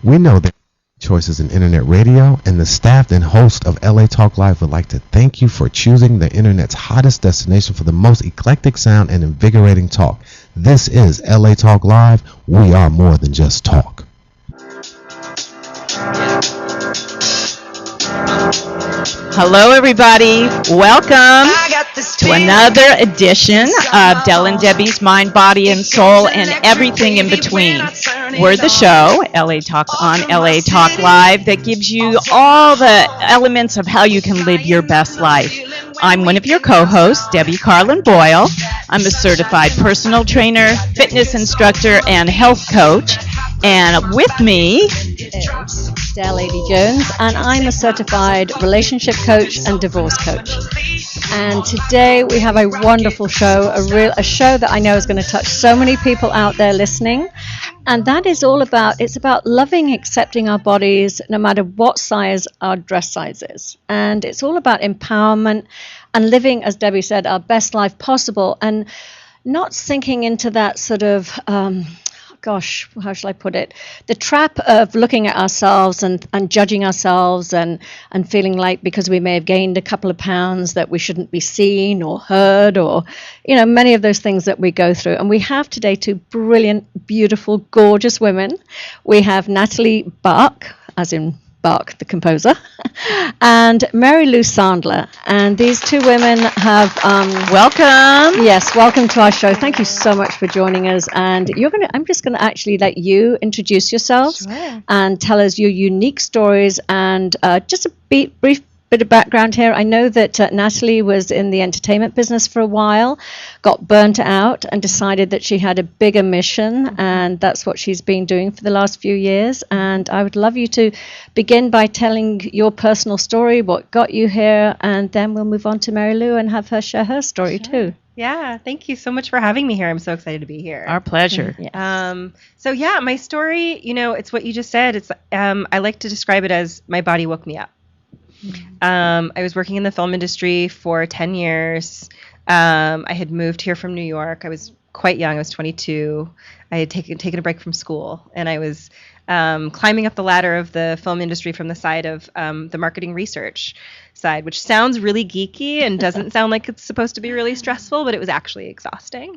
We know that choices in internet radio, and the staff and host of LA Talk Live would like to thank you for choosing the internet's hottest destination for the most eclectic sound and invigorating talk. This is LA Talk Live. We are more than just talk. Hello, everybody. Welcome to another edition of Del and Debbie's Mind, Body, and Soul, and everything in between. We're the show, LA Talk on LA Talk Live, that gives you all the elements of how you can live your best life. I'm one of your co-hosts, Debbie Carlin Boyle. I'm a certified personal trainer, fitness instructor, and health coach. And with me is Dale Lady Jones, and I'm a certified relationship coach and divorce coach. And today we have a wonderful show, a show that I know is going to touch so many people out there listening. And that is all about, it's about loving, accepting our bodies, no matter what size our dress size is. And it's all about empowerment and living, as Debbie said, our best life possible, and not sinking into that sort of, gosh, how shall I put it? The trap of looking at ourselves and judging ourselves and feeling like because we may have gained a couple of pounds that we shouldn't be seen or heard, or, you know, many of those things that we go through. And we have today two brilliant, beautiful, gorgeous women. We have Natalie Baack, as in Baack, the composer, and Mary Lou Sandler. And these two women have welcome to our show. Thank you so much for joining us. And I'm just gonna actually let you introduce yourselves. Sure. And tell us your unique stories, and just a brief bit of background here. I know that Natalie was in the entertainment business for a while, got burnt out, and decided that she had a bigger mission, and that's what she's been doing for the last few years. And I would love you to begin by telling your personal story, what got you here, and then we'll move on to Mary Lou and have her share her story too. Yeah, thank you so much for having me here. I'm so excited to be here. Our pleasure. Yes. So yeah, my story, it's what you just said. It's I like to describe it as my body woke me up. I was working in the film industry for 10 years. I had moved here from New York. I was quite young. I was 22. I had taken a break from school, and I was climbing up the ladder of the film industry from the side of the marketing research side, which sounds really geeky and doesn't sound like it's supposed to be really stressful, but it was actually exhausting.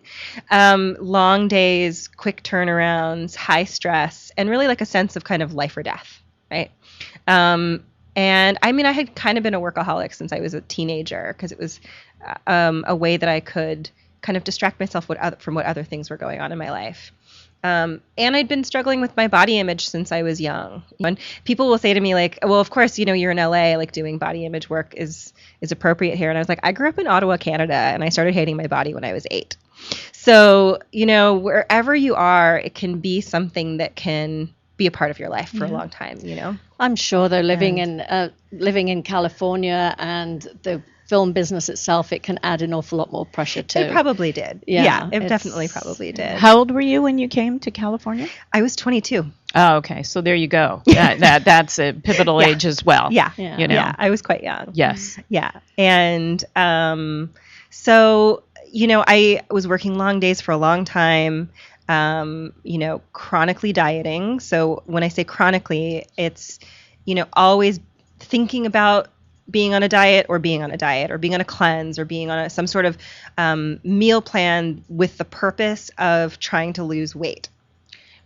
Long days, quick turnarounds, high stress, and really like a sense of kind of life or death, right? And I mean, I had kind of been a workaholic since I was a teenager, because it was a way that I could kind of distract myself from what other things were going on in my life. And I'd been struggling with my body image since I was young. And people will say to me like, well, of course, you're in LA, like doing body image work is appropriate here. And I was like, I grew up in Ottawa, Canada, and I started hating my body when I was 8. So, wherever you are, it can be something that can be a part of your life for a long time, I'm sure though, living in California and the film business itself, it can add an awful lot more pressure too. It probably did. Yeah, it definitely probably did. How old were you when you came to California? I was 22. Oh, okay. So there you go. That's a pivotal age as well. Yeah. Yeah, I was quite young. Yes. Yeah. And so, I was working long days for a long time. Chronically dieting. So when I say chronically, it's, always thinking about being on a diet or being on a cleanse or being on some sort of meal plan with the purpose of trying to lose weight.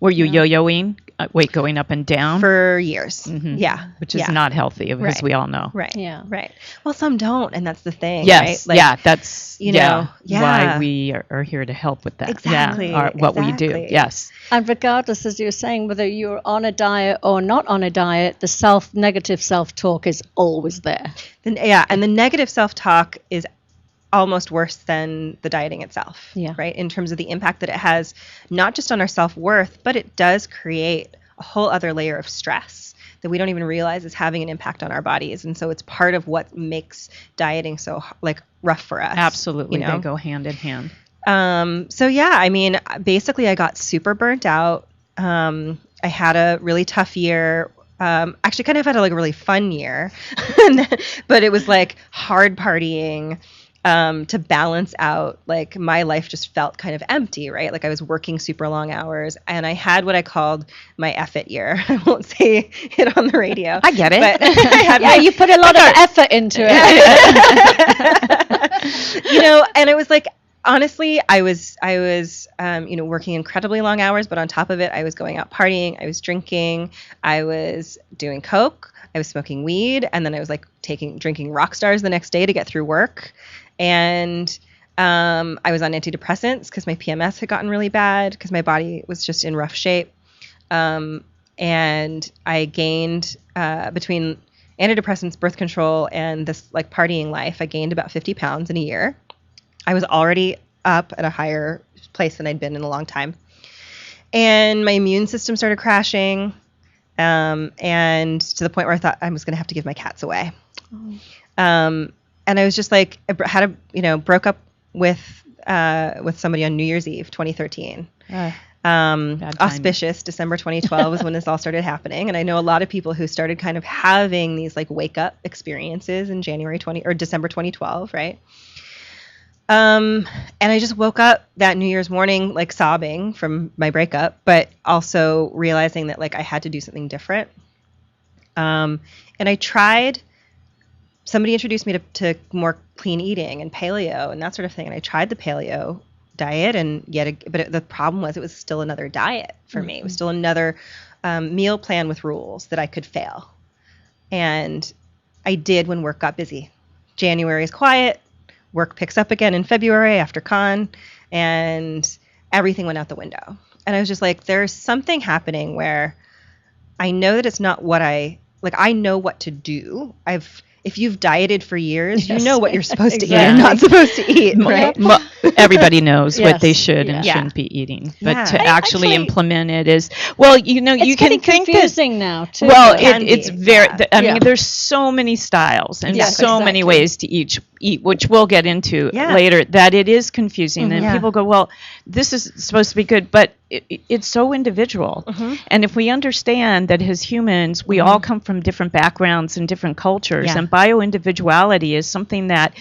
Were you yo-yoing, weight going up and down? For years. Mm-hmm. Yeah. Which is not healthy, as we all know. Right. Yeah. Right. Well, some don't, and that's the thing. Yes. Right? Like, that's why we are here to help with that. Exactly. What we do. Yes. And regardless, as you were saying, whether you're on a diet or not on a diet, the negative self-talk is always there. And the negative self-talk is almost worse than the dieting itself, right? In terms of the impact that it has, not just on our self-worth, but it does create a whole other layer of stress that we don't even realize is having an impact on our bodies. And so it's part of what makes dieting so rough for us. Absolutely. They go hand in hand. Basically I got super burnt out. I had a really tough year. Actually kind of had a really fun year, but it was hard partying. to balance out, like, my life just felt kind of empty, right? Like, I was working super long hours, and I had what I called my effort year. I won't say it on the radio. I get it. But I had You put a lot of effort into it. and it was like, honestly, I was working incredibly long hours, but on top of it, I was going out partying, I was drinking, I was doing coke, I was smoking weed, and then I was like drinking rock stars the next day to get through work. And I was on antidepressants because my PMS had gotten really bad because my body was just in rough shape. And I gained, between antidepressants, birth control, and this like partying life, I gained about 50 pounds in a year. I was already up at a higher place than I'd been in a long time. And my immune system started crashing, and to the point where I thought I was going to have to give my cats away. And I was just like, broke up with somebody on New Year's Eve, 2013. Auspicious December 2012 was when this all started happening. And I know a lot of people who started kind of having these like wake up experiences in December 2012, right? And I just woke up that New Year's morning, like sobbing from my breakup, but also realizing that like I had to do something different. And I tried. Somebody introduced me to more clean eating and paleo and that sort of thing. And I tried the paleo diet, but the problem was it was still another diet for me. It was still another meal plan with rules that I could fail. And I did when work got busy. January is quiet. Work picks up again in February after con, and everything went out the window. And I was just like, there's something happening where I know that it's not what I know what to do. If you've dieted for years, you know what you're supposed to eat and not supposed to eat, right? Everybody knows what they should and shouldn't be eating, but to actually implement it is, you can think confusing now too. Well, it's very. I mean, there's so many styles and so many ways to eat, which we'll get into later. That it is confusing, and people go, "Well, this is supposed to be good," but it's so individual. And if we understand that as humans, we all come from different backgrounds and different cultures, and bio-individuality is something that,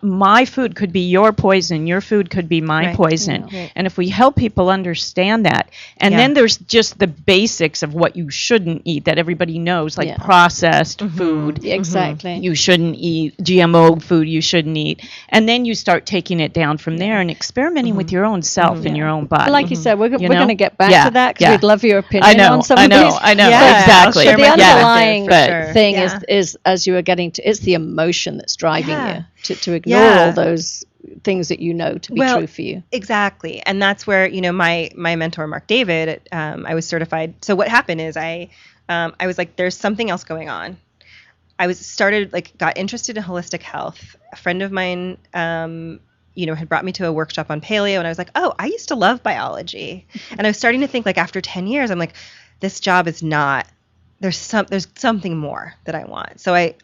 my food could be your poison, your food could be my poison. And if we help people understand that, and then there's just the basics of what you shouldn't eat that everybody knows, like processed food. Exactly. You shouldn't eat GMO food, you shouldn't eat. And then you start taking it down from there and experimenting with your own self and your own body. But like you said, we're going to get back to that because we'd love your opinion on some of these. I know, exactly. But the underlying thing is, as you were getting to, it's the emotion that's driving you to ignore all those things that you know to be true for you. Exactly. And that's where, my mentor, Mark David, I was certified. So what happened is I was like, there's something else going on. I got interested in holistic health. A friend of mine, had brought me to a workshop on paleo, and I was like, oh, I used to love biology. And I was starting to think, like, after 10 years, I'm like, this job is not, there's something more that I want. So I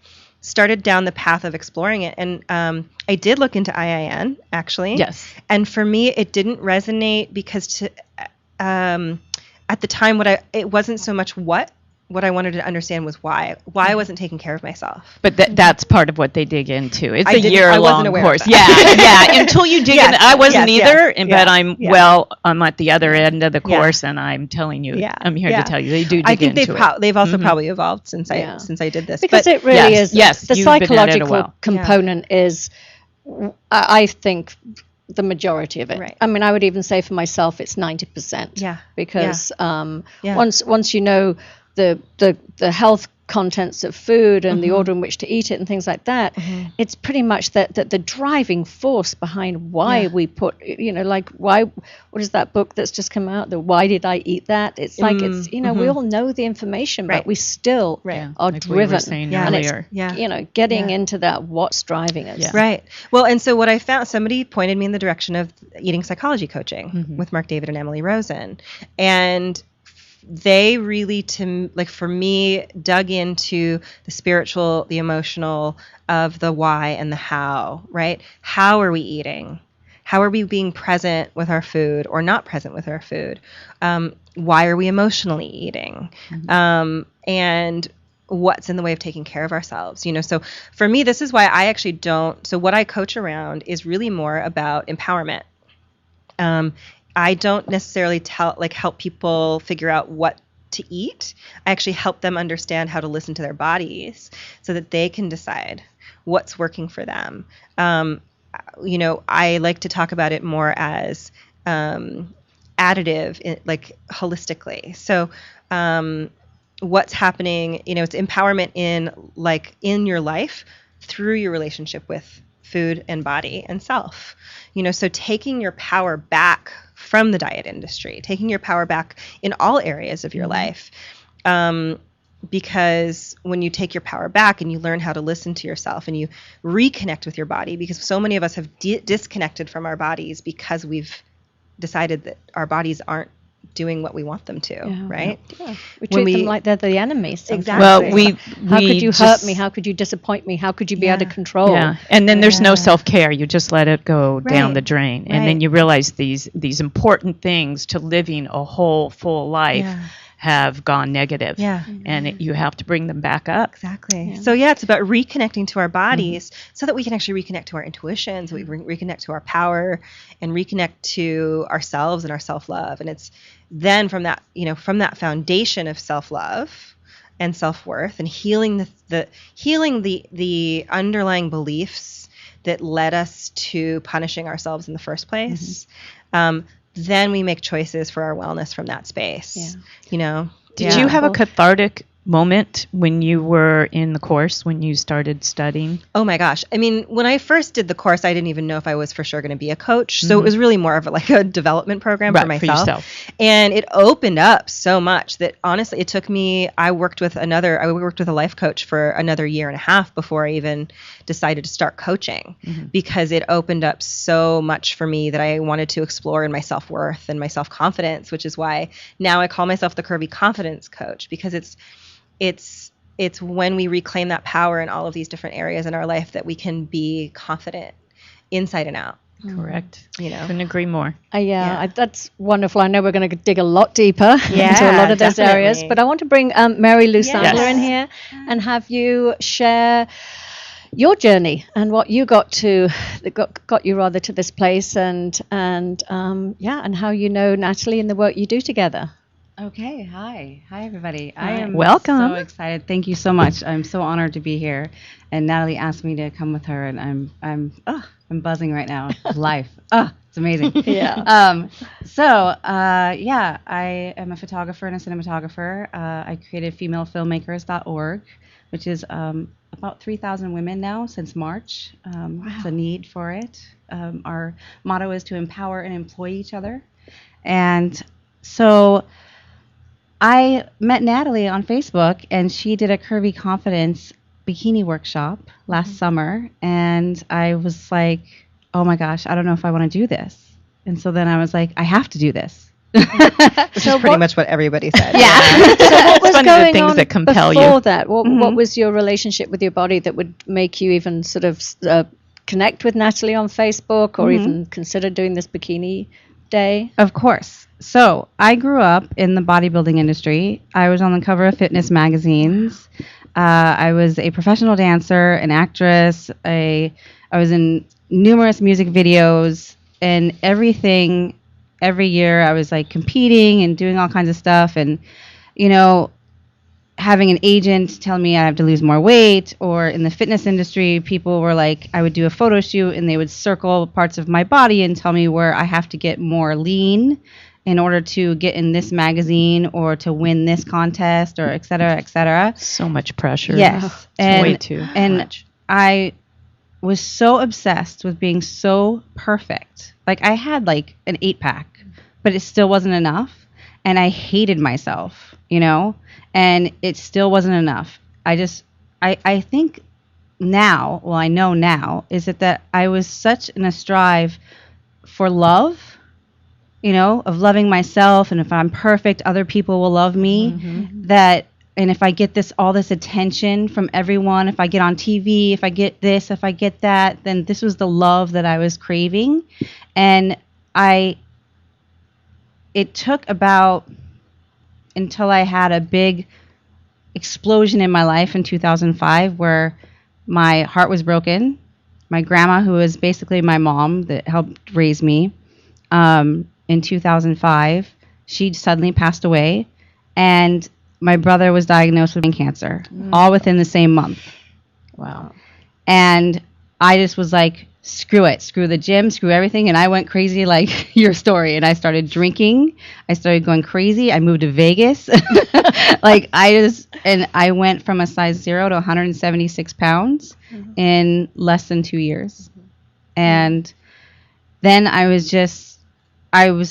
started down the path of exploring it. And I did look into IIN, actually. Yes. And for me, it didn't resonate because at the time, it wasn't so much what I wanted to understand was why I wasn't taking care of myself. But that's part of what they dig into. It's a year-long course. Yeah. Until you dig in. I wasn't either, but I'm at the other end of the course, and I'm telling you, I'm here to tell you, they do dig into it. I think they've also probably evolved since I did this. Because it really is. Yes, the psychological component is, I think, the majority of it. Right. I mean, I would even say for myself, it's 90%. Yeah. Because once you know the health contents of food and the order in which to eat it and things like that, it's pretty much that the driving force behind why we put, what is that book that's just come out, the Why Did I Eat That? It's like, it's, we all know the information, but we still are like driven. We were saying earlier. Getting into that, what's driving us. Yeah. Right. Well, and so what I found, somebody pointed me in the direction of eating psychology coaching with Mark David and Emily Rosen. And they really, for me, dug into the spiritual, the emotional of the why and the how, right? How are we eating? How are we being present with our food or not present with our food? Why are we emotionally eating? And what's in the way of taking care of ourselves. So for me, this is why I actually don't. So what I coach around is really more about empowerment. I don't necessarily help people figure out what to eat. I actually help them understand how to listen to their bodies so that they can decide what's working for them. I like to talk about it more as additive, like holistically. So what's happening, it's empowerment in your life through your relationship with food and body and self. So taking your power back from the diet industry, taking your power back in all areas of your life. Because when you take your power back and you learn how to listen to yourself and you reconnect with your body, because so many of us have disconnected from our bodies because we've decided that our bodies aren't doing what we want them to, right? Yeah. We treat them like they're the enemy sometimes. Exactly. Well, how could you hurt me? How could you disappoint me? How could you be out of control? Yeah. And then there's no self-care. You just let it go down the drain. And then you realize these important things to living a whole, full life have gone negative. Yeah. And you have to bring them back up. Exactly. Yeah. So it's about reconnecting to our bodies so that we can actually reconnect to our intuitions, we reconnect to our power and reconnect to ourselves and our self-love. And it's then from that, from that foundation of self-love and self-worth and healing the underlying beliefs that led us to punishing ourselves in the first place. Then we make choices for our wellness from that space. Did you have a cathartic moment when you were in the course, when you started studying? Oh my gosh. I mean, when I first did the course, I didn't even know if I was for sure going to be a coach. So it was really more of a development program for myself. For yourself. And it opened up so much that honestly, it took me, I worked with a life coach for another year and a half before I even decided to start coaching because it opened up so much for me that I wanted to explore in my self-worth and my self-confidence, which is why now I call myself the Curvy confidence coach, because it's when we reclaim that power in all of these different areas in our life that we can be confident inside and out. Correct. Couldn't agree more. That's wonderful. I know we're going to dig a lot deeper into a lot of those areas, but I want to bring Mary Lou Sandler in here and have you share your journey and what you got you to this place and how Natalie and the work you do together. Okay. Hi everybody. Hi. I am Welcome. so excited. Thank you so much. I'm so honored to be here. And Natalie asked me to come with her, and I'm buzzing right now. Life. It's amazing. Yeah. I am a photographer and a cinematographer. I created femalefilmmakers.org, which is about 3,000 women now since March. It's a need for it. Our motto is to empower and employ each other. And so I met Natalie on Facebook, and she did a Curvy Confidence bikini workshop last summer, and I was like, oh my gosh, I don't know if I want to do this. And so then I was like, I have to do this. Which is pretty much what everybody said. Yeah. So what was going things on that compel before you. that? What was your relationship with your body that would make you even sort of connect with Natalie on Facebook or even consider doing this bikini day? Of course. So I grew up in the bodybuilding industry. I was on the cover of fitness magazines. I was a professional dancer, an actress. I was in numerous music videos and everything. Every year I was like competing and doing all kinds of stuff, and having an agent tell me I have to lose more weight, or in the fitness industry, people were like, I would do a photo shoot and they would circle parts of my body and tell me where I have to get more lean in order to get in this magazine or to win this contest, or et cetera, et cetera. So much pressure. Yes. Way too much. I was so obsessed with being so perfect. Like I had like an 8-pack, but it still wasn't enough. And I hated myself, and it still wasn't enough. I think now, well, I know now, is that I was such in a strive for love, of loving myself. And if I'm perfect, other people will love me. And if I get all this attention from everyone, if I get on TV, if I get this, if I get that, then this was the love that I was craving. And it took about until I had a big explosion in my life in 2005 where my heart was broken. My grandma, who was basically my mom that helped raise me, in 2005, she suddenly passed away, and my brother was diagnosed with brain cancer, all within the same month. Wow. And I just was like, screw it, screw the gym, screw everything. And I went crazy like your story. And I started drinking. I started going crazy. I moved to Vegas. I went from a size 0 to 176 pounds in less than 2 years. And then I was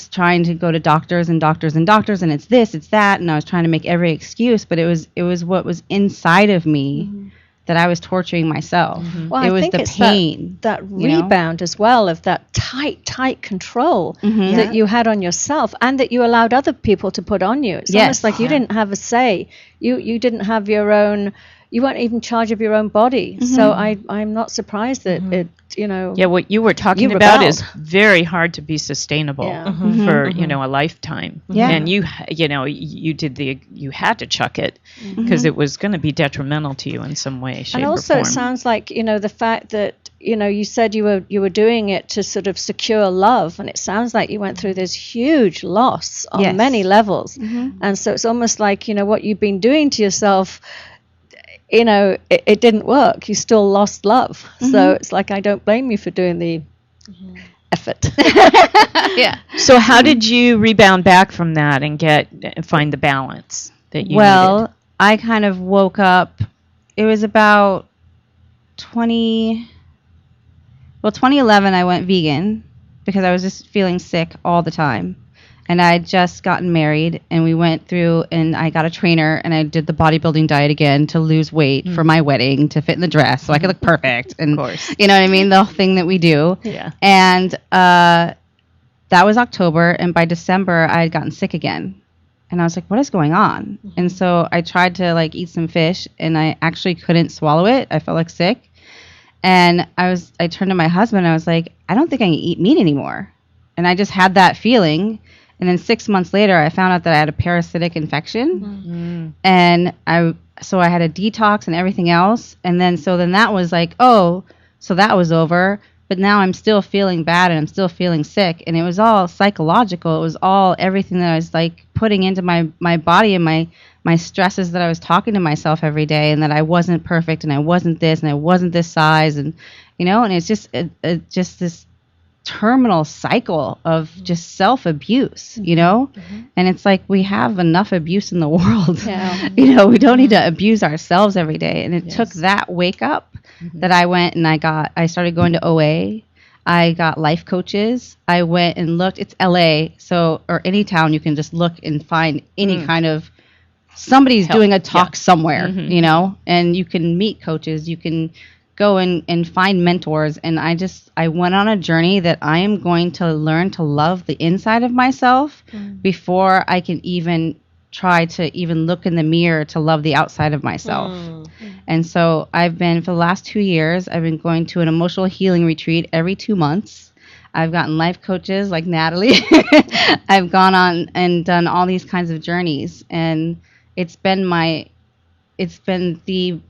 trying to go to doctors and it's this, it's that. And I was trying to make every excuse, but it was what was inside of me that I was torturing myself. Well, it I was think the it's pain. that rebound as well of that tight control that you had on yourself and that you allowed other people to put on you. It's almost like you didn't have a say. You didn't have your own, you weren't even in charge of your own body. So I'm not surprised that it, Yeah, what you were talking about is very hard to be sustainable for, a lifetime. Yeah. And you had to chuck it because it was going to be detrimental to you in some way, shape, and also or it form. sounds like, the fact that, you said you were doing it to sort of secure love, and it sounds like you went through this huge loss on many levels. And so it's almost like, what you've been doing to yourself, it didn't work. You still lost love. So it's like, I don't blame you for doing the effort. Yeah. So how did you rebound back from that and find the balance that you needed? I kind of woke up. It was about 2011. I went vegan because I was just feeling sick all the time. And I had just gotten married, and we went through, and I got a trainer, and I did the bodybuilding diet again to lose weight for my wedding, to fit in the dress, so I could look perfect. And, of course. you know what I mean? The whole thing that we do. Yeah. And that was October, and by December, I had gotten sick again. And I was like, what is going on? And so I tried to, eat some fish, and I actually couldn't swallow it. I felt sick. And I turned to my husband, and I was like, I don't think I can eat meat anymore. And I just had that feeling. And then 6 months later, I found out that I had a parasitic infection. And I had a detox and everything else. And then that was like, so that was over. But now I'm still feeling bad and I'm still feeling sick. And it was all psychological. It was all everything that I was putting into my body and my stresses that I was talking to myself every day, and that I wasn't perfect and I wasn't this and I wasn't this size. And, and it's just this terminal cycle of just self-abuse, and it's like we have enough abuse in the world. We don't need to abuse ourselves every day. And it took that wake up that I went and I started going to OA. I got life coaches. I went and looked. It's LA, or any town, you can just look and find any kind of somebody's doing a talk somewhere, and you can meet coaches. You can go and find mentors. And I went on a journey that I am going to learn to love the inside of myself before I can even try to even look in the mirror to love the outside of myself. And so I've been, for the last 2 years, I've been going to an emotional healing retreat every 2 months. I've gotten life coaches like Natalie. I've gone on and done all these kinds of journeys. And it's been the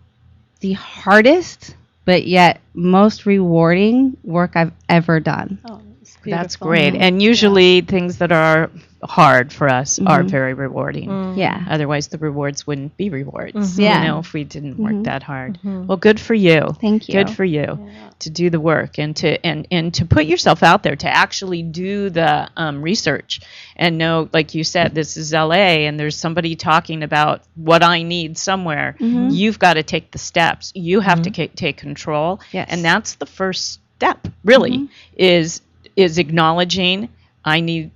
hardest, but yet most rewarding work I've ever done. Oh, it's That's beautiful. great. And usually things that are hard for us are very rewarding. Yeah. Otherwise, the rewards wouldn't be rewards. Yeah. If we didn't work that hard. Well, good for you. Thank you. Good for you to do the work and to put yourself out there, to actually do the research and know, like you said, this is LA and there's somebody talking about what I need somewhere. You've got to take the steps. You have to take control. Yes. And that's the first step, really, is acknowledging I need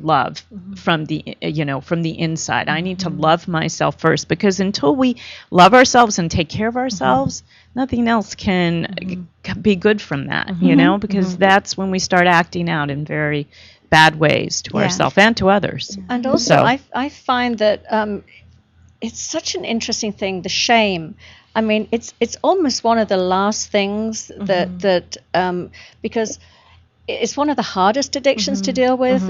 love from the inside. I need to love myself first, because until we love ourselves and take care of ourselves, nothing else can be good from that, because that's when we start acting out in very bad ways to ourselves and to others. And also, I find that it's such an interesting thing, the shame. I mean, it's almost one of the last things that because it's one of the hardest addictions to deal with,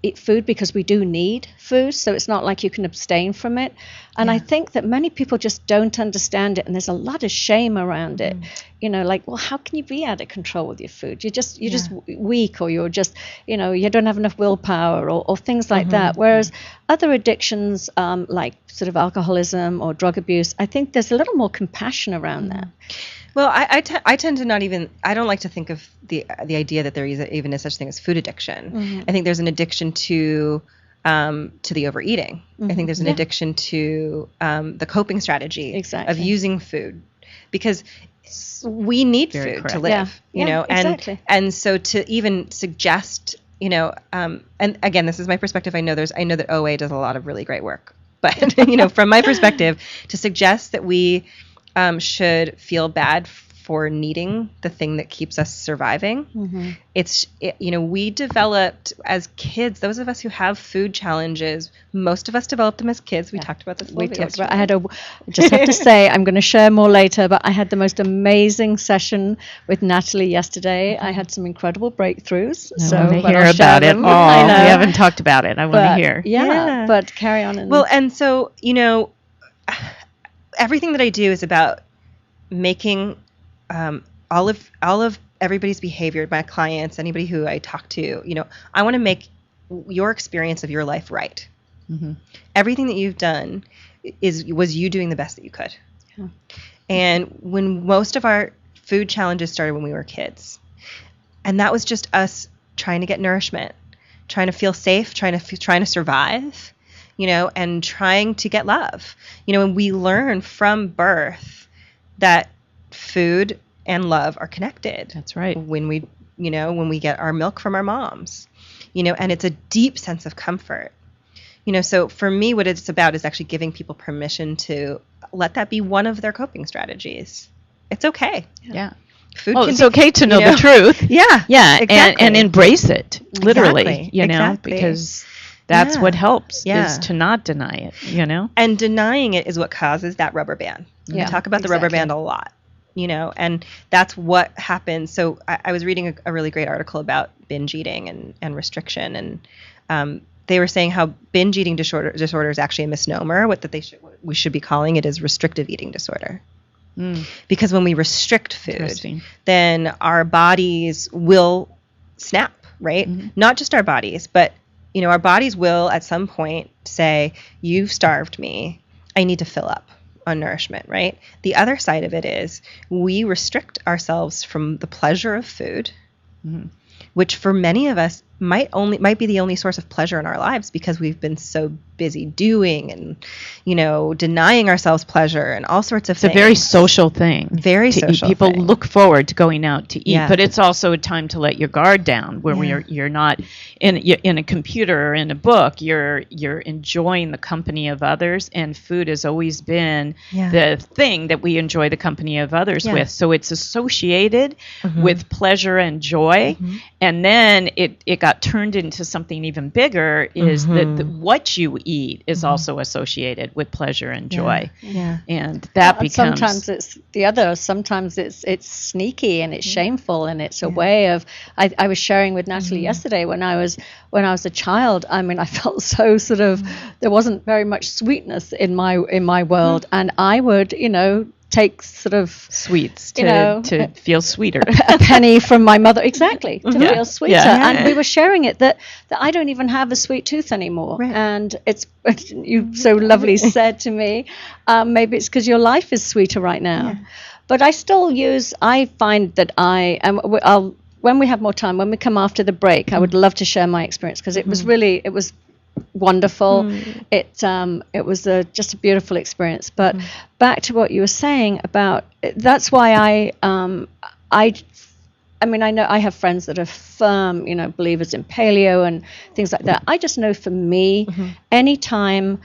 eat food, because we do need food. So it's not like you can abstain from it. And I think that many people just don't understand it. And there's a lot of shame around it. You know, like, well, how can you be out of control with your food? You're just weak, or you're just, you know, you don't have enough willpower, or things like that. Whereas other addictions, like sort of alcoholism or drug abuse, I think there's a little more compassion around that. Well, I tend to not even, I don't like to think of the idea that there is even a such thing as food addiction. I think there's an addiction to the overeating. I think there's an addiction to the coping strategy of using food, because we need food to live, you know, and so to even suggest, you know, and again, this is my perspective. I know that OA does a lot of really great work, but you know, from my perspective, to suggest that we should feel bad for needing the thing that keeps us surviving. You know, we developed as kids, those of us who have food challenges, most of us developed them as kids. We talked about this. We talked about, I just have to say, I'm going to share more later, but I had the most amazing session with Natalie yesterday. I had some incredible breakthroughs. I want to hear about it. We haven't talked about it. I want to hear. Yeah, but carry on. And so, you know, everything that I do is about making all of everybody's behavior, my clients, anybody who I talk to, you know, I want to make your experience of your life right. Everything that you've done was you doing the best that you could. And when most of our food challenges started when we were kids, and that was just us trying to get nourishment, trying to feel safe, trying to survive, you know, and trying to get love, you know, and we learn from birth that food and love are connected. That's right. When we get our milk from our moms, you know, and it's a deep sense of comfort, you know. So for me, what it's about is actually giving people permission to let that be one of their coping strategies. It's okay. Yeah. Food it's okay to know the truth. Yeah. Yeah. Exactly. And embrace it, literally, Exactly. you know, Exactly. because that's what helps is to not deny it, you know. And denying it is what causes that rubber band. I talk about the rubber band a lot, you know, and that's what happens. So I was reading a really great article about binge eating and restriction, and they were saying how binge eating disorder is actually a misnomer. What we should be calling it is restrictive eating disorder. Because when we restrict food, then our bodies will snap, right? Not just our bodies, but you know, our bodies will at some point say, you've starved me, I need to fill up on nourishment, right? The other side of it is we restrict ourselves from the pleasure of food, which for many of us might be the only source of pleasure in our lives, because we've been so busy doing and, you know, denying ourselves pleasure and all sorts of things. It's a very social thing. Very social. People look forward to going out to eat, but it's also a time to let your guard down, where you're not in a computer or in a book. You're enjoying the company of others, and food has always been the thing that we enjoy the company of others with. So it's associated with pleasure and joy, and then it got turned into something even bigger. Is that what you eat is also associated with pleasure and joy, and that becomes sometimes it's the other. Sometimes it's sneaky and it's shameful, and it's a way of. I was sharing with Natalie yesterday when I was a child. I mean, I felt so sort of there wasn't very much sweetness in my world, and I would, you know, take sort of sweets to feel sweeter. A penny from my mother, exactly, to feel sweeter. And we were sharing it that I don't even have a sweet tooth anymore. Right. And you so lovely said to me, maybe it's because your life is sweeter right now. Yeah. But I find that when we have more time, when we come after the break, I would love to share my experience, because it was wonderful. It was just a beautiful experience. But back to what you were saying about, that's why I mean, I know I have friends that are firm, you know, believers in paleo and things like that. I just know for me, anytime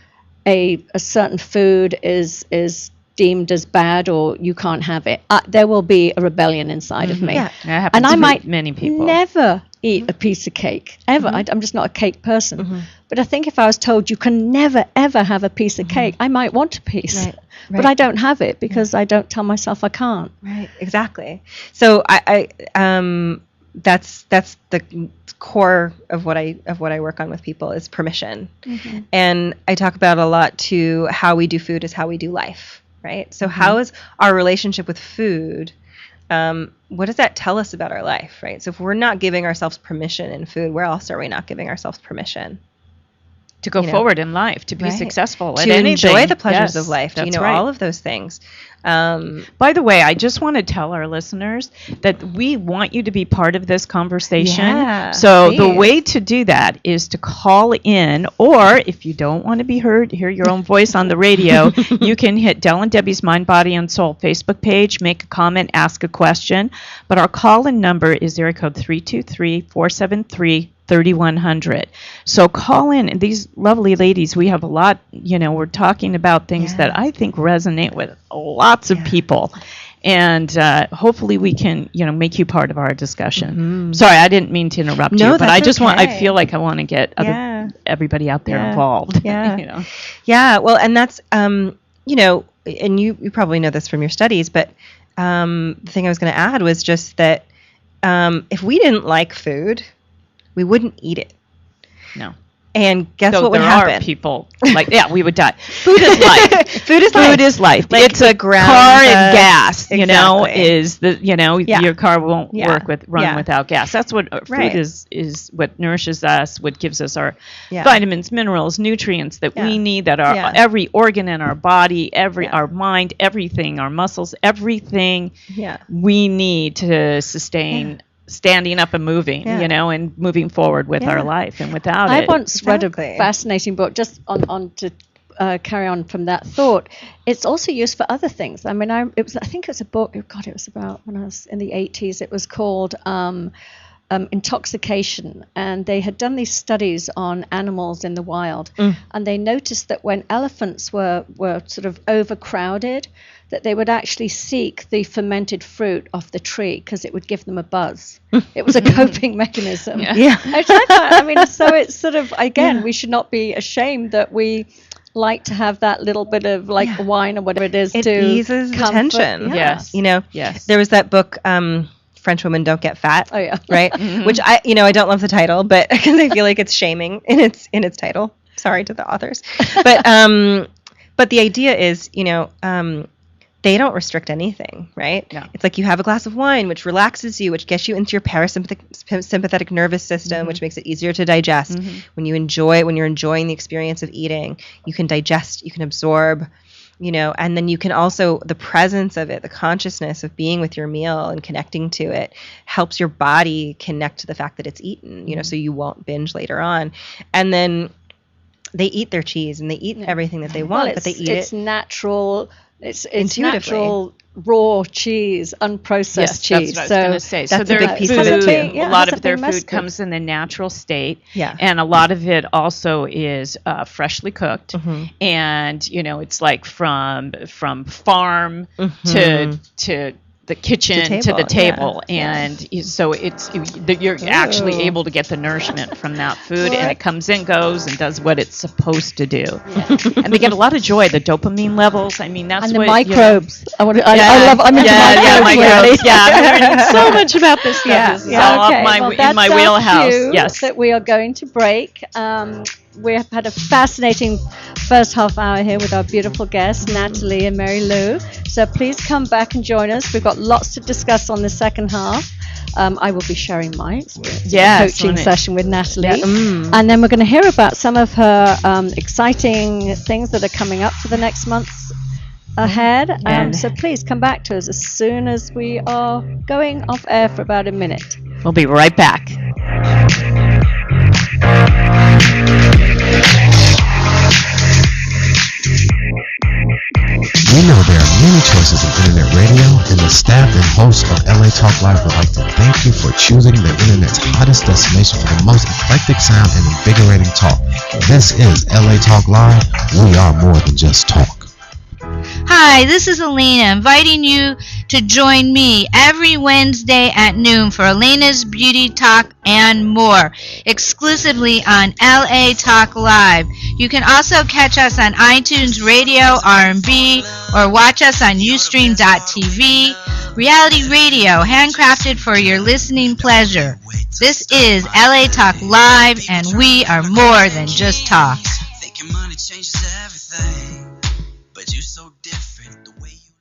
a certain food is deemed as bad or you can't have it, there will be a rebellion inside of me. And I might many people never eat a piece of cake ever. I'm just not a cake person. But I think if I was told you can never ever have a piece of cake, I might want a piece. Right. But I don't have it because I don't tell myself I can't. Right, exactly. So I that's the core of what I work on with people is permission. Mm-hmm. And I talk about a lot too, how we do food is how we do life, right? So how is our relationship with food? What does that tell us about our life, right? So if we're not giving ourselves permission in food, where else are we not giving ourselves permission? To go forward in life, to be successful at anything. To enjoy the pleasures of life, all of those things. By the way, I just want to tell our listeners that we want you to be part of this conversation. Yeah, so please. The way to do that is to call in, or if you don't want to be heard, hear your own voice on the radio, you can hit Del and Debbie's Mind, Body, and Soul Facebook page, make a comment, ask a question. But our call-in number is area code 323-473-3100. So call in. And these lovely ladies, we have a lot, we're talking about things that I think resonate with lots of people. And hopefully we can, make you part of our discussion. Mm-hmm. Sorry, I didn't mean to interrupt you, but I just I feel like I want to get everybody out there involved. Yeah. Yeah. Well, and that's, and you probably know this from your studies, but the thing I was going to add was just that if we didn't like food, we wouldn't eat it. No. And guess what would happen? There are people we would die. Food is life. Food is life. Like it's a car and gas. Is the your car won't run without gas. That's what food is. What nourishes us. What gives us our vitamins, minerals, nutrients that we need. That are every organ in our body, our mind, everything, our muscles, everything. We need to sustain. Standing up and moving, and moving forward with our life, and without it. I once read a fascinating book, just on to carry on from that thought. It's also used for other things. I mean, I think it was a book. God, it was about when I was in the 80s. It was called Intoxication, and they had done these studies on animals in the wild, and they noticed that when elephants were sort of overcrowded, that they would actually seek the fermented fruit off the tree because it would give them a buzz. It was a coping mechanism. I mean, so it's sort of, again, we should not be ashamed that we like to have that little bit of wine or whatever it is to eases the tension. Yes. There was that book, French Women Don't Get Fat. Oh yeah. Right. Which I don't love the title, but because I feel like it's shaming in its title. Sorry to the authors. But the idea is, they don't restrict anything, right? No. It's like you have a glass of wine, which relaxes you, which gets you into your parasympathetic nervous system, which makes it easier to digest. When you're enjoying the experience of eating, you can digest, you can absorb, and then you can also, the presence of it, the consciousness of being with your meal and connecting to it helps your body connect to the fact that it's eaten, so you won't binge later on. And then they eat their cheese and they eat everything that they want, but they eat it's natural. It's natural raw cheese, unprocessed cheese. That's what I was going to say. That's a big piece of it too. A lot of their food comes in the natural state, and a lot of it also is freshly cooked, and it's like from farm to the kitchen to the table, and so you're actually able to get the nourishment from that food, and it comes in, goes, and does what it's supposed to do, and they get a lot of joy. The dopamine levels. I mean, that's and the what microbes. I'm into microbes. I'm learning so much about this stuff. This is all in my wheelhouse. Yes, that we are going to break. We have had a fascinating first half hour here with our beautiful guests, Natalie and Mary Lou. So please come back and join us. We've got lots to discuss on the second half. I will be sharing my experience coaching session with Natalie. And then we're going to hear about some of her exciting things that are coming up for the next months ahead. So please come back to us as soon as we are going off air for about a minute. We'll be right back. We know there are many choices in internet radio, and the staff and hosts of LA Talk Live would like to thank you for choosing the internet's hottest destination for the most eclectic sound and invigorating talk. This is LA Talk Live. We are more than just talk. Hi, this is Elena, inviting you to join me every Wednesday at noon for Elena's Beauty Talk and more, exclusively on LA Talk Live. You can also catch us on iTunes Radio, R&B, or watch us on Ustream.tv Reality radio, handcrafted for your listening pleasure. This is LA Talk Live, and we are more than just talk. Thinking money changes everything, but you're so different the way you...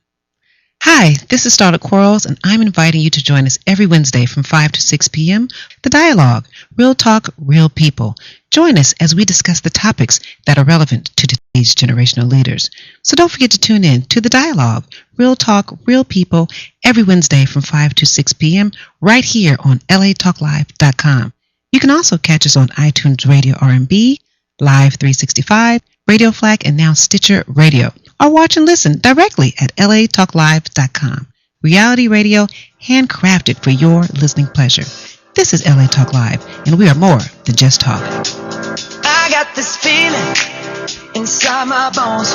Hi, this is Starlet Quarles, and I'm inviting you to join us every Wednesday from 5 to 6 p.m. The Dialogue, Real Talk, Real People. Join us as we discuss the topics that are relevant to today's generational leaders. So don't forget to tune in to The Dialogue, Real Talk, Real People, every Wednesday from 5 to 6 p.m. right here on latalklive.com. You can also catch us on iTunes Radio R&B, Live 365, Radio Flag, and now Stitcher Radio. Or watch and listen directly at latalklive.com. Reality radio, handcrafted for your listening pleasure. This is LA Talk Live, and we are more than just talk. I got this feeling inside my bones.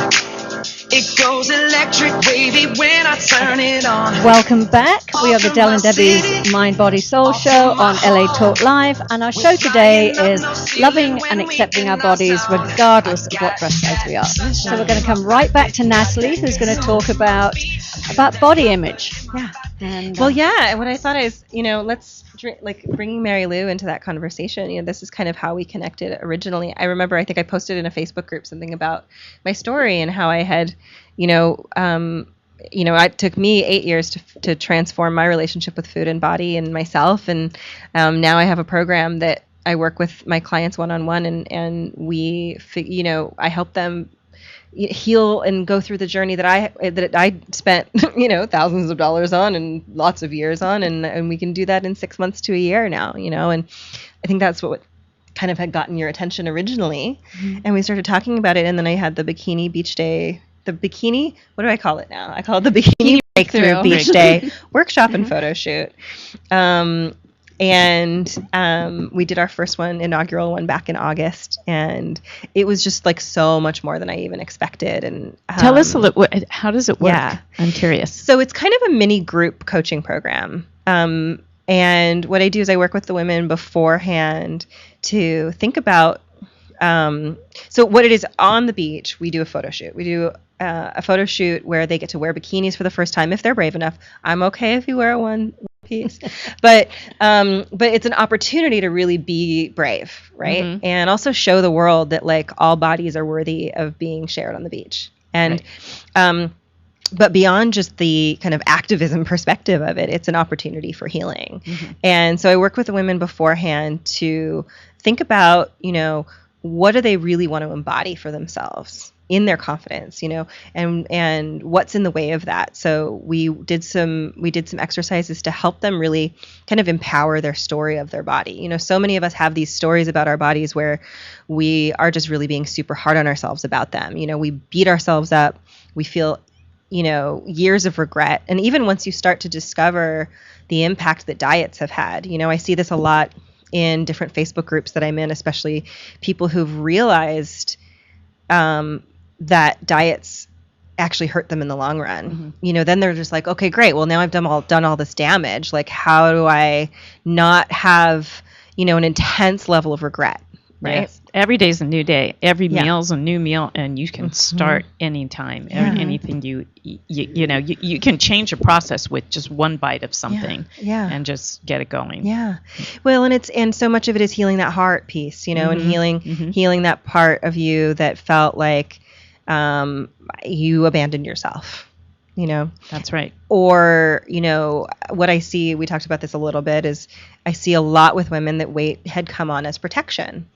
It goes electric wavy when I turn it on. Welcome back. We are the Del and Debbie's Mind, Body, Soul show on LA Talk Live, and our show today is loving and accepting our bodies regardless of what dress size we are. So we're going to come right back to Natalie, who's going to talk about body image. Yeah. And, Well, yeah. And what I thought is, let's bringing Mary Lou into that conversation. This is kind of how we connected originally. I remember, I think I posted in a Facebook group something about my story and how I had, it took me 8 years to transform my relationship with food and body and myself. And now I have a program that I work with my clients one-on-one, and we, I help them heal and go through the journey that I spent, thousands of dollars on and lots of years on, and we can do that in 6 months to a year now, and I think that's what kind of had gotten your attention originally. Mm-hmm. And we started talking about it, and then I had the bikini beach day, what do I call it now? I call it the bikini breakthrough beach day workshop and photo shoot. And we did our first inaugural one back in August, and it was just like so much more than I even expected. And tell us a little, how does it work? Yeah. I'm curious. So it's kind of a mini group coaching program. And what I do is I work with the women beforehand to think about, so what it is on the beach, we do a photo shoot. We do a photo shoot where they get to wear bikinis for the first time if they're brave enough. I'm okay if you wear one piece, but it's an opportunity to really be brave, right? Mm-hmm. And also show the world that like all bodies are worthy of being shared on the beach. And but beyond just the kind of activism perspective of it, it's an opportunity for healing. Mm-hmm. And so I work with the women beforehand to think about, what do they really want to embody for themselves in their confidence, and what's in the way of that. So we did some exercises to help them really kind of empower their story of their body. So many of us have these stories about our bodies where we are just really being super hard on ourselves about them. We beat ourselves up. We feel, years of regret. And even once you start to discover the impact that diets have had, I see this a lot in different Facebook groups that I'm in, especially people who've realized that diets actually hurt them in the long run. Mm-hmm. Then they're just like, okay, great. Well, now I've done all this damage. Like, how do I not have, an intense level of regret? Right. Yes. Every day's a new day. Every meal's a new meal, and you can start anytime. Yeah. Anything you can change a process with just one bite of something. Yeah. And just get it going. Yeah. Well, and so much of it is healing that heart piece, and healing that part of you that felt like you abandoned yourself. That's right. Or, what I see, we talked about this a little bit, is I see a lot with women that weight had come on as protection.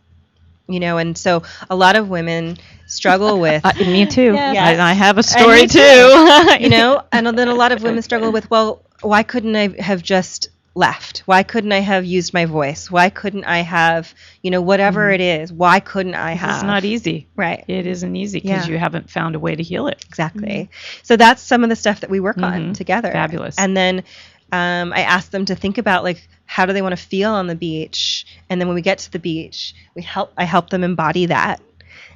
And so a lot of women struggle with... me too. Yes. I have a story too. And then a lot of women struggle with, well, why couldn't I have just left? Why couldn't I have used my voice? Why couldn't I have, whatever it is, why couldn't I have? It's not easy. Right. It isn't easy because you haven't found a way to heal it. Exactly. Mm-hmm. So that's some of the stuff that we work on together. Fabulous. And then I asked them to think about, like, how do they want to feel on the beach? And then when we get to the beach, I help them embody that.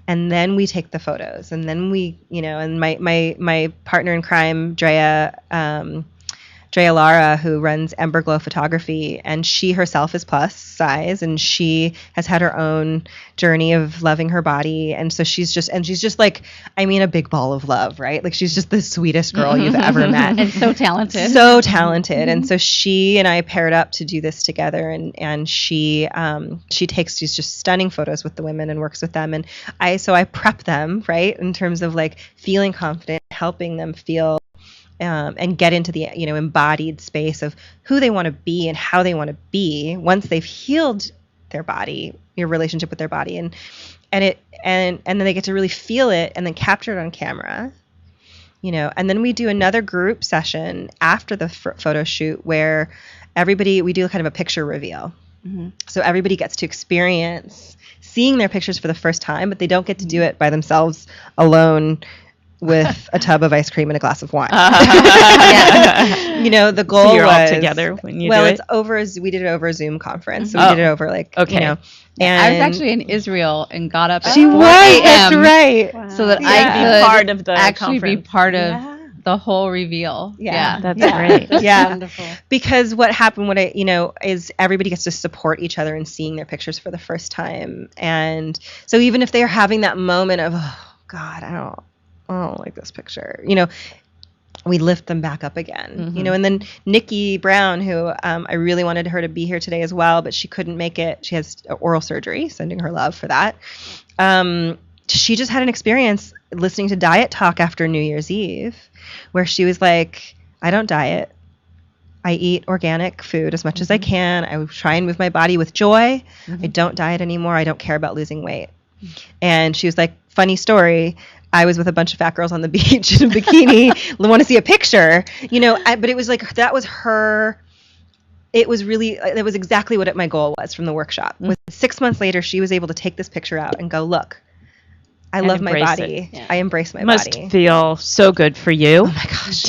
And then we take the photos. And then we, and my partner in crime, Drea Drea Lara, who runs Emberglow Photography, and she herself is plus size, and she has had her own journey of loving her body, and so she's just like, I mean, a big ball of love, right? Like, she's just the sweetest girl you've ever met. And so talented. So talented. And so she and I paired up to do this together, and she's just stunning photos with the women and works with them, and I prep them, right, in terms of like feeling confident, helping them feel and get into the embodied space of who they want to be and how they want to be once they've healed their body, your relationship with their body, and then they get to really feel it and then capture it on camera, and then we do another group session after the photo shoot where we do kind of a picture reveal. Mm-hmm. So everybody gets to experience seeing their pictures for the first time, but they don't get to do it by themselves alone with a tub of ice cream and a glass of wine. The goal so you're was all together when you do it? It's over. We did it over a Zoom conference, so we did it over And I was actually in Israel and got up at 4 a.m. That's right. Wow. So that I could part of the actually conference. be part of the whole reveal. Yeah. That's great. That's wonderful. Because what happened, is everybody gets to support each other in seeing their pictures for the first time, and so even if they're having that moment of, oh God, I don't like this picture, we lift them back up again, and then Nikki Brown, who I really wanted her to be here today as well, but she couldn't make it. She has oral surgery, sending her love for that. She just had an experience listening to Diet Talk after New Year's Eve, where she was like, I don't diet. I eat organic food as much as I can. I try and move my body with joy. I don't diet anymore. I don't care about losing weight. And she was like, funny story, I was with a bunch of fat girls on the beach in a bikini, want to see a picture, but it was like, that was her. It was exactly what my goal was from the workshop. 6 months later, she was able to take this picture out and go, look, I love my body. Yeah. I embrace my Must body. feel so good for you. Oh my gosh.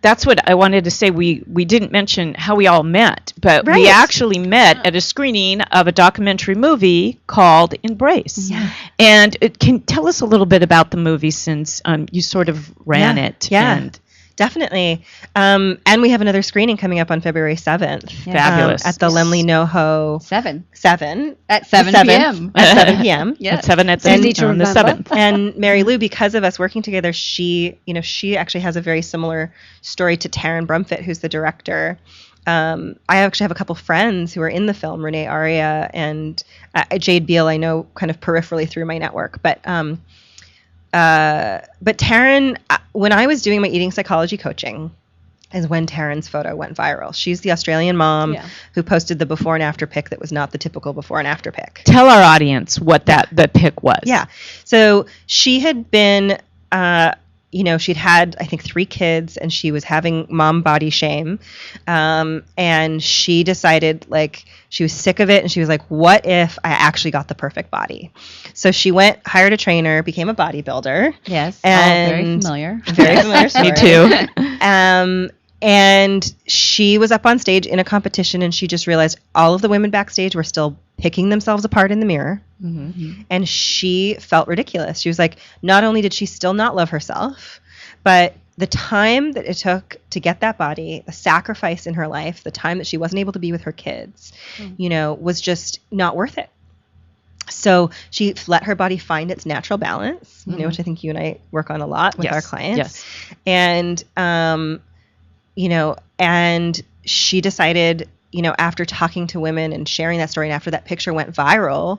That's what I wanted to say. We didn't mention how we all met, but we actually met at a screening of a documentary movie called Embrace. Yeah. And can tell us a little bit about the movie, since you sort of ran it. Yeah. Definitely. And we have another screening coming up on February 7th. Fabulous. At the Lemley NoHo 7 at 7 p.m. At 7 p.m. At 7 at the 7th. And Mary Lou, because of us working together, she actually has a very similar story to Taryn Brumfitt, who's the director. I actually have a couple friends who are in the film, Renee Aria and Jade Beal, I know kind of peripherally through my network. But Taryn, when I was doing my eating psychology coaching, is when Taryn's photo went viral. She's the Australian mom who posted the before and after pic that was not the typical before and after pic. Tell our audience what the pic was. Yeah. So she had been, she'd had, I think, 3 kids, and she was having mom body shame. And she decided, she was sick of it, and she was like, what if I actually got the perfect body? So she hired a trainer, became a bodybuilder. Yes, and very familiar. Very familiar story. Me too. And she was up on stage in a competition, and she just realized all of the women backstage were still picking themselves apart in the mirror. Mm-hmm. And she felt ridiculous. She was like, not only did she still not love herself, but the time that it took to get that body, the sacrifice in her life, the time that she wasn't able to be with her kids, was just not worth it. So she let her body find its natural balance, which I think you and I work on a lot with our clients. Yes. And, and she decided, after talking to women and sharing that story, and after that picture went viral,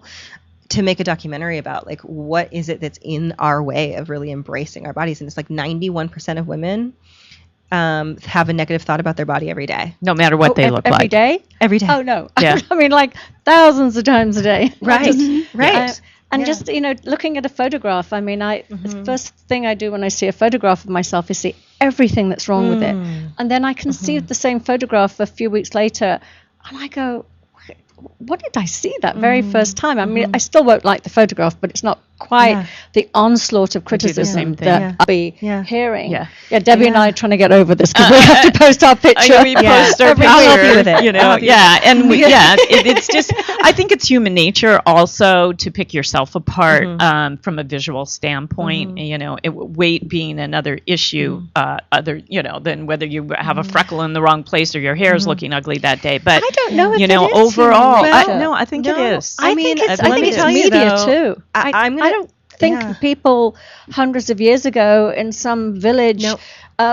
to make a documentary about what is it that's in our way of really embracing our bodies. And it's 91% of women have a negative thought about their body every day. No matter what they look like. Every day? Every day. Oh, no. Yeah. I mean, thousands of times a day. Right. Right. And just, looking at a photograph, I mean, the first thing I do when I see a photograph of myself is see everything that's wrong with it. And then I can see the same photograph a few weeks later, and I go, what did I see that very first time? I mean, I still won't like the photograph, but it's not quite the onslaught of criticism same thing. that I'll be Yeah. hearing. Yeah. Debbie and I are trying to get over this because we have to post our picture. We post our every picture, week. I'll help you with it. you know, I'll help you yeah, and it's just, I think it's human nature also to pick yourself apart from a visual standpoint. You know, weight being another issue, than whether you have a freckle in the wrong place or your hair is looking ugly that day. But I don't know if you know, it is human overall, nature. I think it is. I mean, think it's, let I think me it's tell you, media though, too. I don't think people hundreds of years ago in some village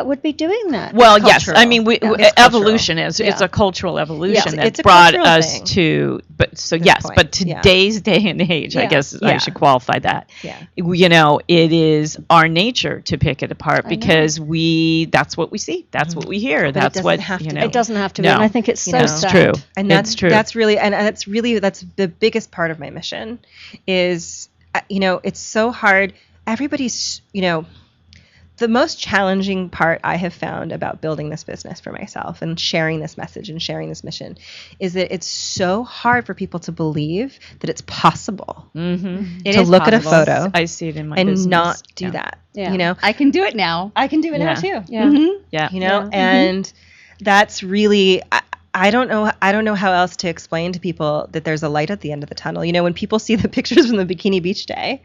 would be doing that. Well, yes. cultural. I mean, It's evolution is Yeah. it's a cultural evolution Yeah, that it's a brought cultural us thing. to. But so Good yes, point. but Yeah. today's day and age, I Yeah. guess I Yeah. should qualify that. Yeah. You know, it is our nature to pick it apart because that's what we see, that's what we hear, it that's doesn't what have you to know. be. It doesn't have to be, No. and I think it's so No. It's sad. true. And It's true. That's really that's the biggest part of my mission is, it's so hard. Everybody's, the most challenging part I have found about building this business for myself and sharing this message and sharing this mission is that it's so hard for people to believe that it's possible Mm-hmm. to look at a photo I see it in my and business. not do Yeah. that. Yeah. I can do it now. I can do it now Yeah. too. Yeah. Yeah. And that's really, I don't know how else to explain to people that there's a light at the end of the tunnel. You know, when people see the pictures from the Bikini Beach Day,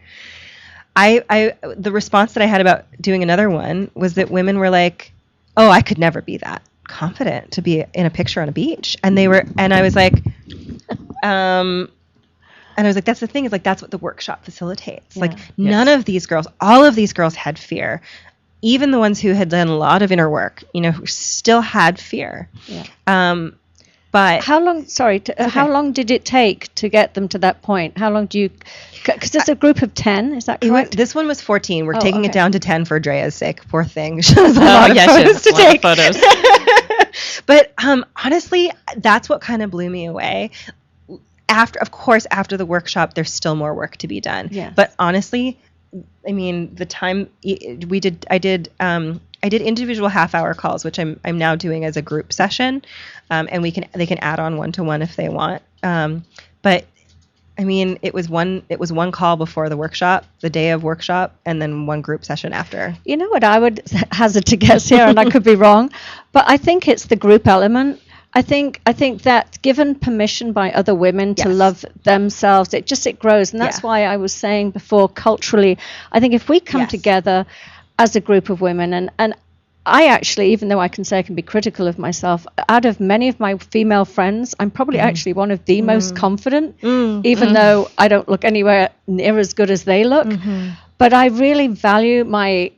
the response that I had about doing another one was that women were like, "Oh, I could never be that confident to be in a picture on a beach." And I was like, that's the thing, is like, that's what the workshop facilitates. Like none of these girls, all of these girls had fear. Even the ones who had done a lot of inner work, who still had fear. Yeah. But How long? Sorry. How long did it take to get them to that point? How long do you? Because it's a group of 10. Is that correct? this one was 14. We're taking okay. it down to 10 for Drea's sake. Poor thing. She has a Oh, lot of yeah, photos she to has a lot of take. photos. But honestly, that's what kind of blew me away. After the workshop, there's still more work to be done. Yeah. But honestly, I mean, the time I did individual half-hour calls, which I'm now doing as a group session, and they can add on one-to-one if they want. But I mean, it was one call before the workshop, the day of workshop, and then one group session after. You know what I would hazard to guess here, and I could be wrong, but I think it's the group element. I think that given permission by other women to Yes. love themselves, it grows, and that's why I was saying before, culturally, I think if we come Yes. together as a group of women, and I actually, even though I can say I can be critical of myself, out of many of my female friends, I'm probably actually one of the most confident, even though I don't look anywhere near as good as they look. But I really value my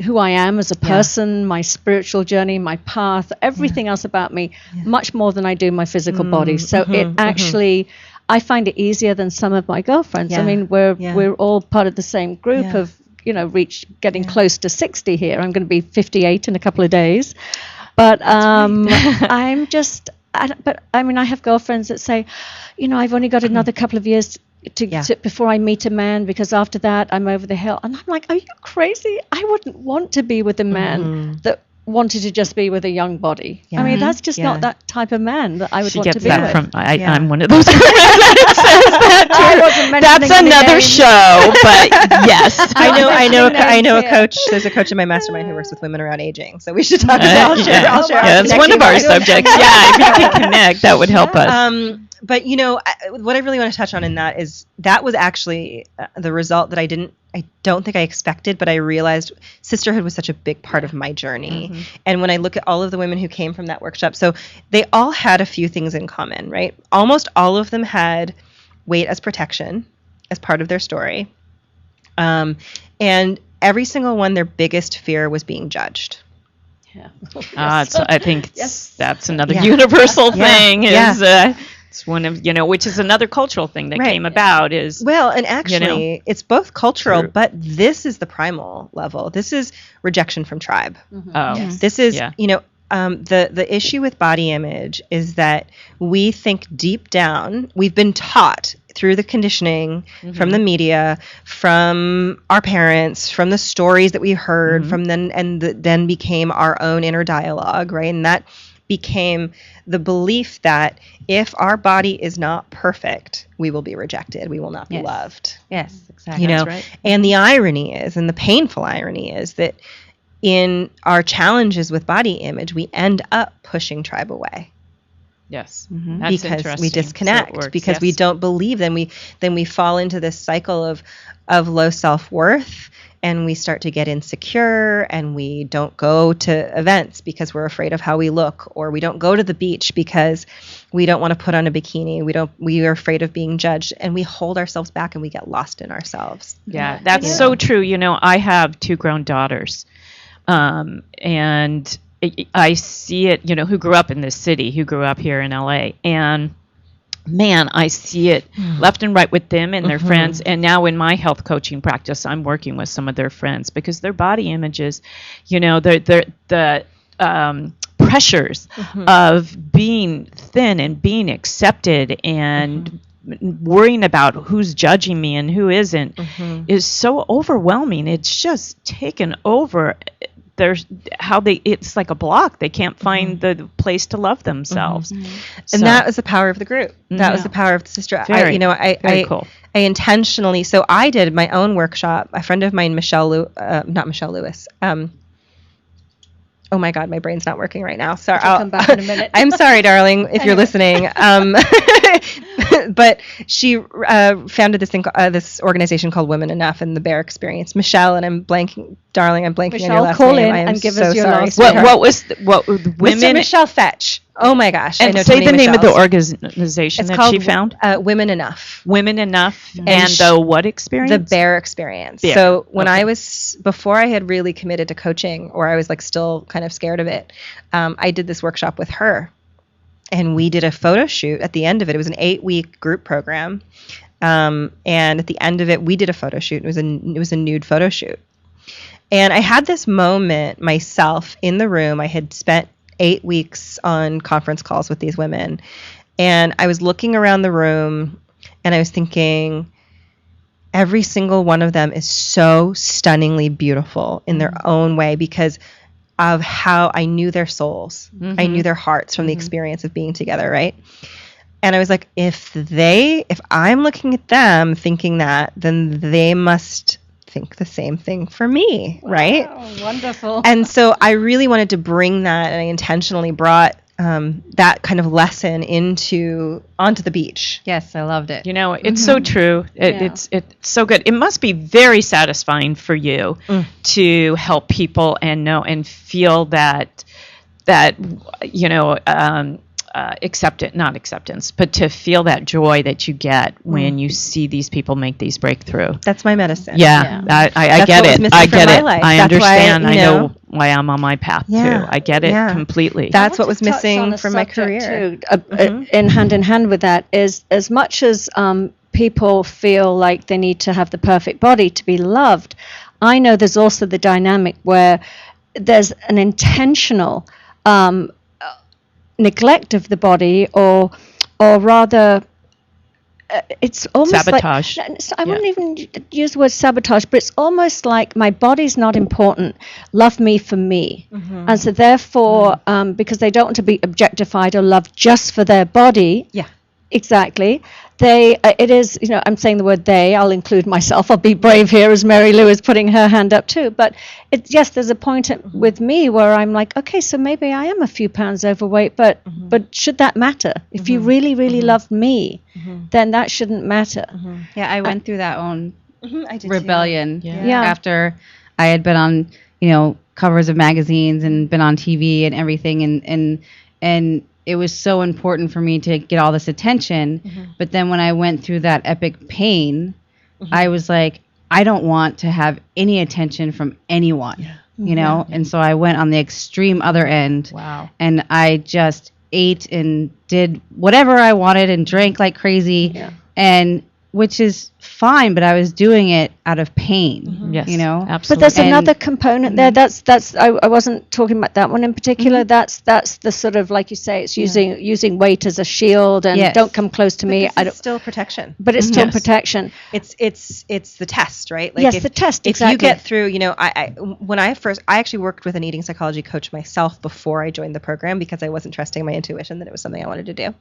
who I am as a person, my spiritual journey, my path, everything else about me, much more than I do my physical body. So it actually, I find it easier than some of my girlfriends. I mean, we're all part of the same group of, getting close to 60 here. I'm going to be 58 in a couple of days. But I'm just, but I mean, I have girlfriends that say, I've only got another couple of years to before I meet a man, because after that I'm over the hill. And I'm like, are you crazy? I wouldn't want to be with a man that wanted to just be with a young body. I mean, that's just not that type of man that I would She want to gets be that with. from I'm one of those. I wasn't mentioning That's any another names. show, but yes. I know a coach. There's a coach in my mastermind who works with women around aging. So we should talk about. I'll share. Yeah, it's one of our subjects. Yeah, if you can connect, that would help us. But what I really want to touch on in that is that was actually the result that I don't think I expected, but I realized sisterhood was such a big part of my journey. And when I look at all of the women who came from that workshop, so they all had a few things in common, right? Almost all of them had weight as protection as part of their story. And every single one, their biggest fear was being judged. I think that's another universal thing. It's one of which is another cultural thing that came about. Is and actually, it's both cultural, but this is the primal level. This is rejection from tribe. This is the issue with body image is that we think deep down, we've been taught through the conditioning from the media, from our parents, from the stories that we heard from then became our own inner dialogue, right? And that became the belief that if our body is not perfect, we will be rejected. We will not be loved. Yes, exactly. You know, That's right. and the irony is, and the painful irony is that in our challenges with body image, we end up pushing tribe away. Yes. Mhm. That's Because interesting. we So it disconnect, works, because we yes. don't believe, then we fall into this cycle of low self-worth, and we start to get insecure, and we don't go to events because we're afraid of how we look, or we don't go to the beach because we don't want to put on a bikini. We are afraid of being judged, and we hold ourselves back, and we get lost in ourselves. Yeah, that's so true. You know, I have 2 grown daughters, and I see it, you know, who grew up in this city, who grew up here in LA. And man, I see it left and right with them and their friends. And now in my health coaching practice, I'm working with some of their friends because their body images, you know, the pressures of being thin and being accepted and worrying about who's judging me and who isn't is so overwhelming. It's just taken over. There's it's like a block. They can't find the place to love themselves. And that was the power of the group. That was the power of the sister. Very I cool. I intentionally, so I did my own workshop. A friend of mine, not Michelle Lewis. Oh my God, my brain's not working right now. Sorry, I'll come back in a minute. I'm sorry, darling, if you're listening. But she founded this organization called Women Enough and the Bear Experience. Michelle, and I'm blanking on your Michelle, last call name. in I am and give so us your sorry. last sweetheart. name. What was Mr. women? Michelle Fetch. Oh my gosh! I know And too say many the name of the Michelles. organization It's that called she found. Women Enough. Women Enough And and sh- the what experience? The Bear Experience. Bear. So when Okay. before I had really committed to coaching, or I was like still kind of scared of it, I did this workshop with her, and we did a photo shoot at the end of it. It was an 8-week group program, and at the end of it, we did a photo shoot. It was a nude photo shoot, and I had this moment myself in the room. I had spent 8 weeks on conference calls with these women, and I was looking around the room, and I was thinking, every single one of them is so stunningly beautiful in their own way because of how I knew their souls. I knew their hearts from the experience of being together, right? And I was like, if I'm looking at them thinking that, then they must think the same thing for me, right? Oh, wonderful. And so I really wanted to bring that, and I intentionally brought that kind of lesson onto the beach. Yes, I loved it. You know, it's so true. It's so good. It must be very satisfying for you to help people and know and feel that you know, not acceptance, but to feel that joy that you get when you see these people make these breakthrough. That's my medicine. Yeah. I That's get what was it. missing I from get my it. life. I That's why, understand. you I know- know why I'm on my path Yeah. too. I get it Yeah. completely. That's what was touch on missing a from my subject career. too, in hand with that is as much as people feel like they need to have the perfect body to be loved, I know there's also the dynamic where there's an intentional neglect of the body, or rather it's almost Sabotage. like I wouldn't even use the word sabotage, but it's almost like my body's not important. Love me for me, and so therefore, because they don't want to be objectified or loved just for their body. Yeah. Exactly. It is, you know, I'm saying the word they, I'll include myself. I'll be brave here as Mary Lou is putting her hand up too. But yes, there's a point with me where I'm like, okay, so maybe I am a few pounds overweight, but should that matter? If you really, really loved me, then that shouldn't matter. Yeah, I went through that own I did rebellion Yeah. after I had been on, you know, covers of magazines and been on TV and everything, and it was so important for me to get all this attention. But then when I went through that epic pain, I was like, I don't want to have any attention from anyone, you know? And so I went on the extreme other end. Wow. And I just ate and did whatever I wanted and drank like crazy. And which is fine, but I was doing it out of pain. Yes, You know? absolutely. But there's another component there. That's I wasn't talking about that one in particular. That's the sort of, like you say, it's using weight as a shield and Yes. don't come close to me. This I is don't. still protection. But it's still Yes. protection. It's the test, right? Like Yes, the test, If exactly. you get through, I actually worked with an eating psychology coach myself before I joined the program because I wasn't trusting my intuition that it was something I wanted to do.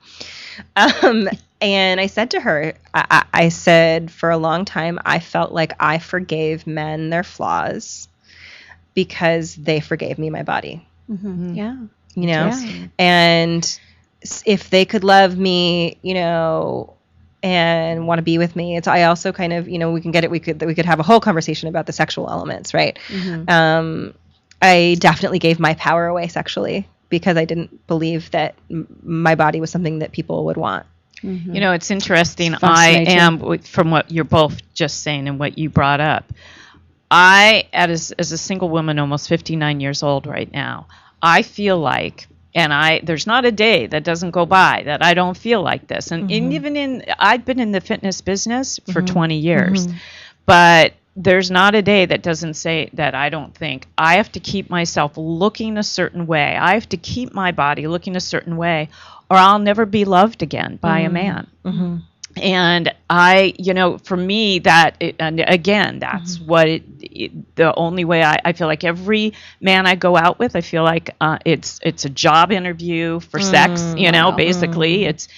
And I said to her, I said for a long time, I felt like I forgave men their flaws because they forgave me my body. Mm-hmm. Yeah. You know, Yeah. and if they could love me, and want to be with me, I also kind of, we could have a whole conversation about the sexual elements, right? Mm-hmm. I definitely gave my power away sexually because I didn't believe that my body was something that people would want. Mm-hmm. It's interesting. It's I fascinating. am, from what you're both just saying and what you brought up, as a single woman, almost 59 years old right now, I feel like, there's not a day that doesn't go by that I don't feel like this. And I've been in the fitness business for 20 years, but there's not a day that doesn't say that I don't think I have to keep myself looking a certain way. I have to keep my body looking a certain way, or I'll never be loved again by a man. Mm-hmm. And for me, that's what the only way I feel like every man I go out with, I feel like it's a job interview for sex, basically is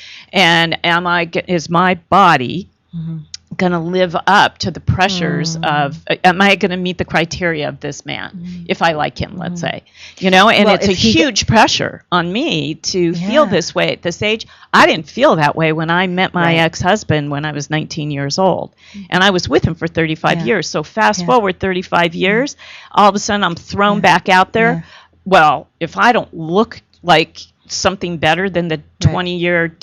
my body going to live up to the pressures of, am I going to meet the criteria of this man if I like him, let's say, and Well, it's a huge pressure on me to feel this way at this age. I didn't feel that way when I met my ex-husband when I was 19 years old, and I was with him for 35 years. So fast forward 35 years, all of a sudden I'm thrown back out there. Well, if I don't look like something better than the 20-year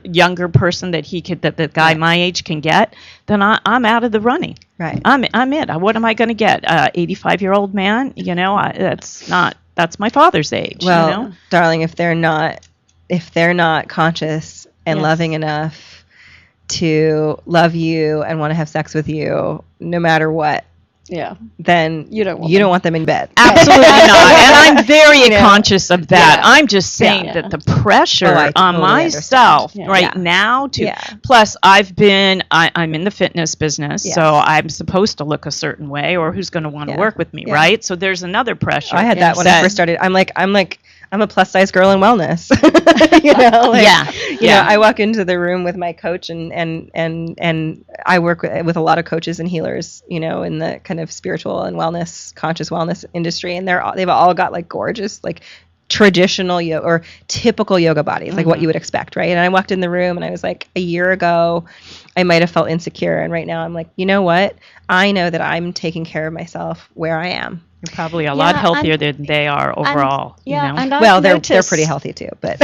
younger person that the guy my age can get, then I'm out of the running. Right. I'm it. What am I going to get? 85-year-old man? That's my father's age. Well, darling, if they're not conscious and loving enough to love you and want to have sex with you, no matter what, then you don't want them in bed. Absolutely not. And I'm very conscious of that. Yeah. I'm just saying that the pressure I on totally myself understand. now plus I'm in the fitness business, Yes. so I'm supposed to look a certain way, or who's going to want to work with me, right? So there's another pressure. I had that when I first started. I'm a plus size girl in wellness. I walk into the room with my coach and I work with a lot of coaches and healers, in the kind of spiritual and conscious wellness industry. And they've all got like gorgeous, like traditional yoga or typical yoga bodies, like what you would expect. Right. And I walked in the room and I was like, a year ago, I might have felt insecure. And right now I'm like, you know what? I know that I'm taking care of myself where I am. You're probably a lot healthier than they are overall. And well, they're pretty healthy too, but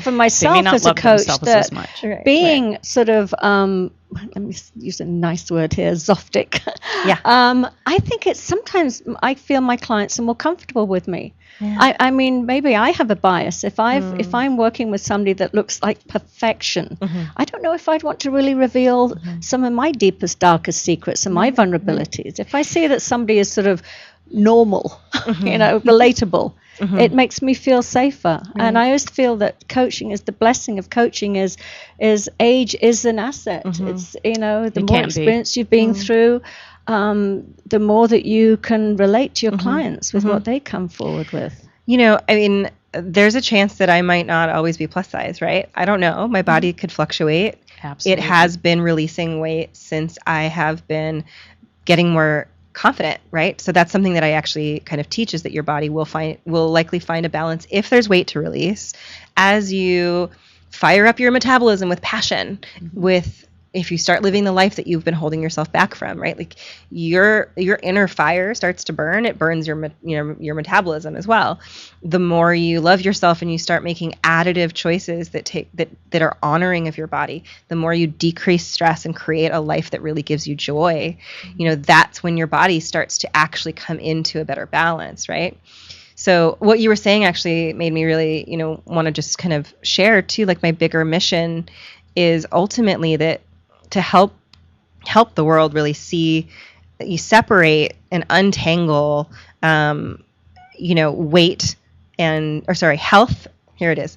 for myself as a coach, that being sort of let me use a nice word here, zoftic. I think it's sometimes I feel my clients are more comfortable with me. I mean, maybe I have a bias. If I'm working with somebody that looks like perfection, I don't know if I'd want to really reveal some of my deepest, darkest secrets and my vulnerabilities. If I see that somebody is sort of normal, relatable, it makes me feel safer. And I always feel that coaching is the blessing of coaching is age is an asset. It's the more experience you've been through, the more that you can relate to your clients with what they come forward with. There's a chance that I might not always be plus size, right? I don't know. My body could fluctuate. Absolutely. It has been releasing weight since I have been getting more confident, right? So that's something that I actually kind of teach, is that your body will likely find a balance if there's weight to release as you fire up your metabolism with passion, if you start living the life that you've been holding yourself back from, right? Like your inner fire starts to burn, it burns your metabolism as well. The more you love yourself and you start making additive choices that are honoring of your body, the more you decrease stress and create a life that really gives you joy, that's when your body starts to actually come into a better balance, right? So what you were saying actually made me really, want to just kind of share too, like my bigger mission is ultimately that to help help the world really see, you separate and untangle, weight health. Here it is.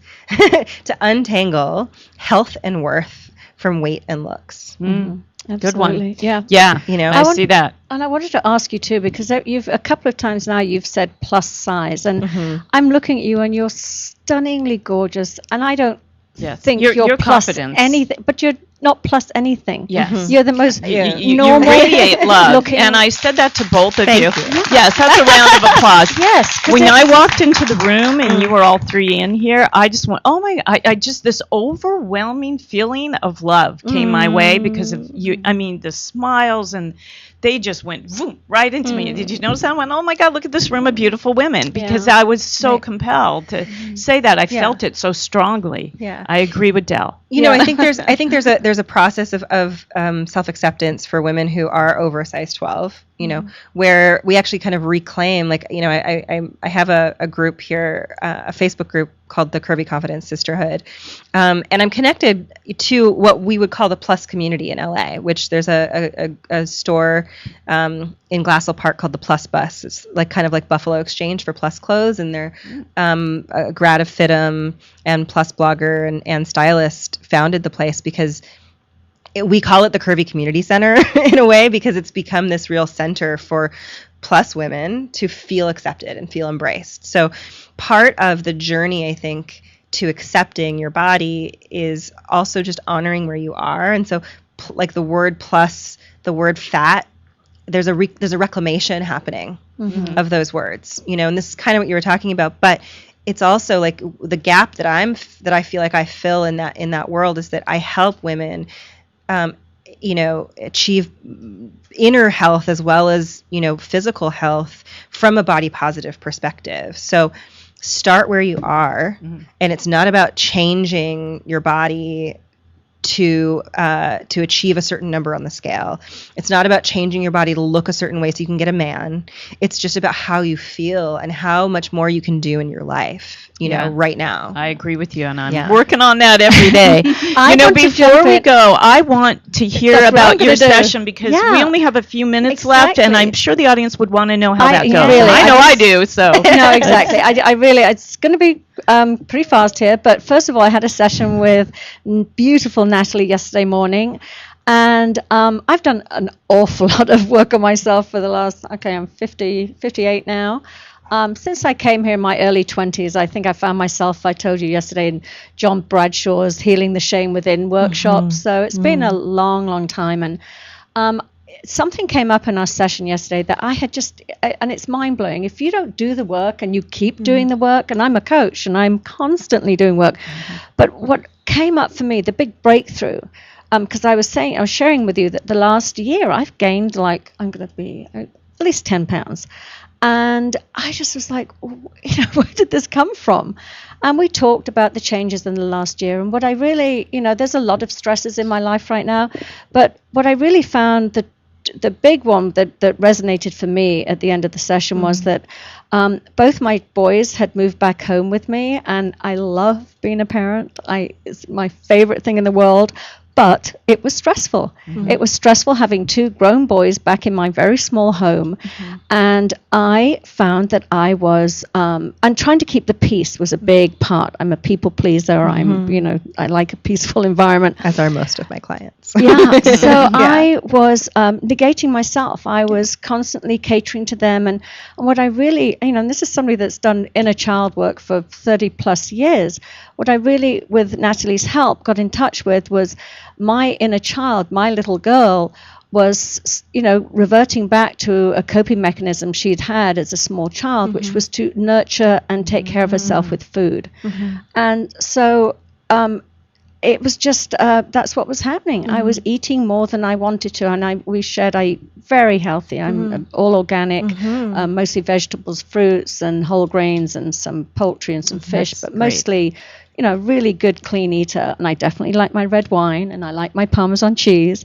To untangle health and worth from weight and looks. Good one. Yeah. Yeah. I see that. And I wanted to ask you too, because you've a couple of times now you've said plus size, and I'm looking at you and you're stunningly gorgeous, and I don't think you're plus confidence. anything, but you're not plus anything. Yes. You're the most You normal. radiate love, looking. and I said that to both of Thank you. you. Yes, that's a round of applause. Yes. 'Cause When I walked into the room and you were all three in here, I just went, oh my! I just this overwhelming feeling of love came my way because of you. I mean, the smiles, and they just went boom, right into me. Did you notice that? I went, oh my God, look at this room of beautiful women, because I was so compelled to say that. I felt it so strongly. Yeah. I agree with Del. I think there's a process of self-acceptance for women who are over a size 12, where we actually kind of reclaim, I have a group here, a Facebook group called the Curvy Confidence Sisterhood. And I'm connected to what we would call the plus community in LA, which there's a store in Glassell Park called the Plus Bus. It's kind of like Buffalo Exchange for plus clothes, and they're a grad of FITM and plus blogger and stylist founded the place because we call it the Curvy Community Center in a way, because it's become this real center for plus women to feel accepted and feel embraced. So part of the journey, I think, to accepting your body is also just honoring where you are. And so like the word plus, the word fat, there's a reclamation happening of those words, and this is kind of what you were talking about, but it's also like the gap that I feel like I fill in that world is that I help women achieve inner health as well as, physical health from a body positive perspective. So start where you are, and it's not about changing your body to achieve a certain number on the scale. It's not about changing your body to look a certain way so you can get a man. It's just about how you feel and how much more you can do in your life, right now. I agree with you, and I'm working on that every day. Before we go, I want to hear about your session, because we only have a few minutes left, and I'm sure the audience would want to know how that goes. Really, I know I do, so. No, exactly. I really, it's going to be pretty fast here, but first of all, I had a session with beautiful Natalie yesterday morning, and I've done an awful lot of work on myself for the last, I'm 58 now. Since I came here in my early 20s, I think I found myself, I told you yesterday, in John Bradshaw's Healing the Shame Within workshops. So it's been a long, long time. And something came up in our session yesterday that I had and it's mind-blowing. If you don't do the work and you keep doing the work, and I'm a coach and I'm constantly doing work, but what came up for me, the big breakthrough, because I was sharing with you that the last year I've gained I'm going to be at least 10 pounds. And I just was like, where did this come from? And we talked about the changes in the last year. And what I really, there's a lot of stresses in my life right now. But what I really found, the big one that resonated for me at the end of the session was that both my boys had moved back home with me. And I love being a parent. It's my favorite thing in the world. But it was stressful. It was stressful having two grown boys back in my very small home. And I found that I was, and trying to keep the peace was a big part. I'm a people pleaser. I like a peaceful environment. As are most of my clients. Yeah. So I was negating myself. I was constantly catering to them. And what I really, and this is somebody that's done inner child work for 30 plus years. What I really, with Natalie's help, got in touch with was my inner child, my little girl, was, reverting back to a coping mechanism she'd had as a small child, which was to nurture and take care of herself with food. And so it was just, that's what was happening. I was eating more than I wanted to, and I eat very healthy. I'm all organic, mostly vegetables, fruits, and whole grains, and some poultry and some fish, but mostly really good, clean eater. And I definitely like my red wine, and I like my Parmesan cheese.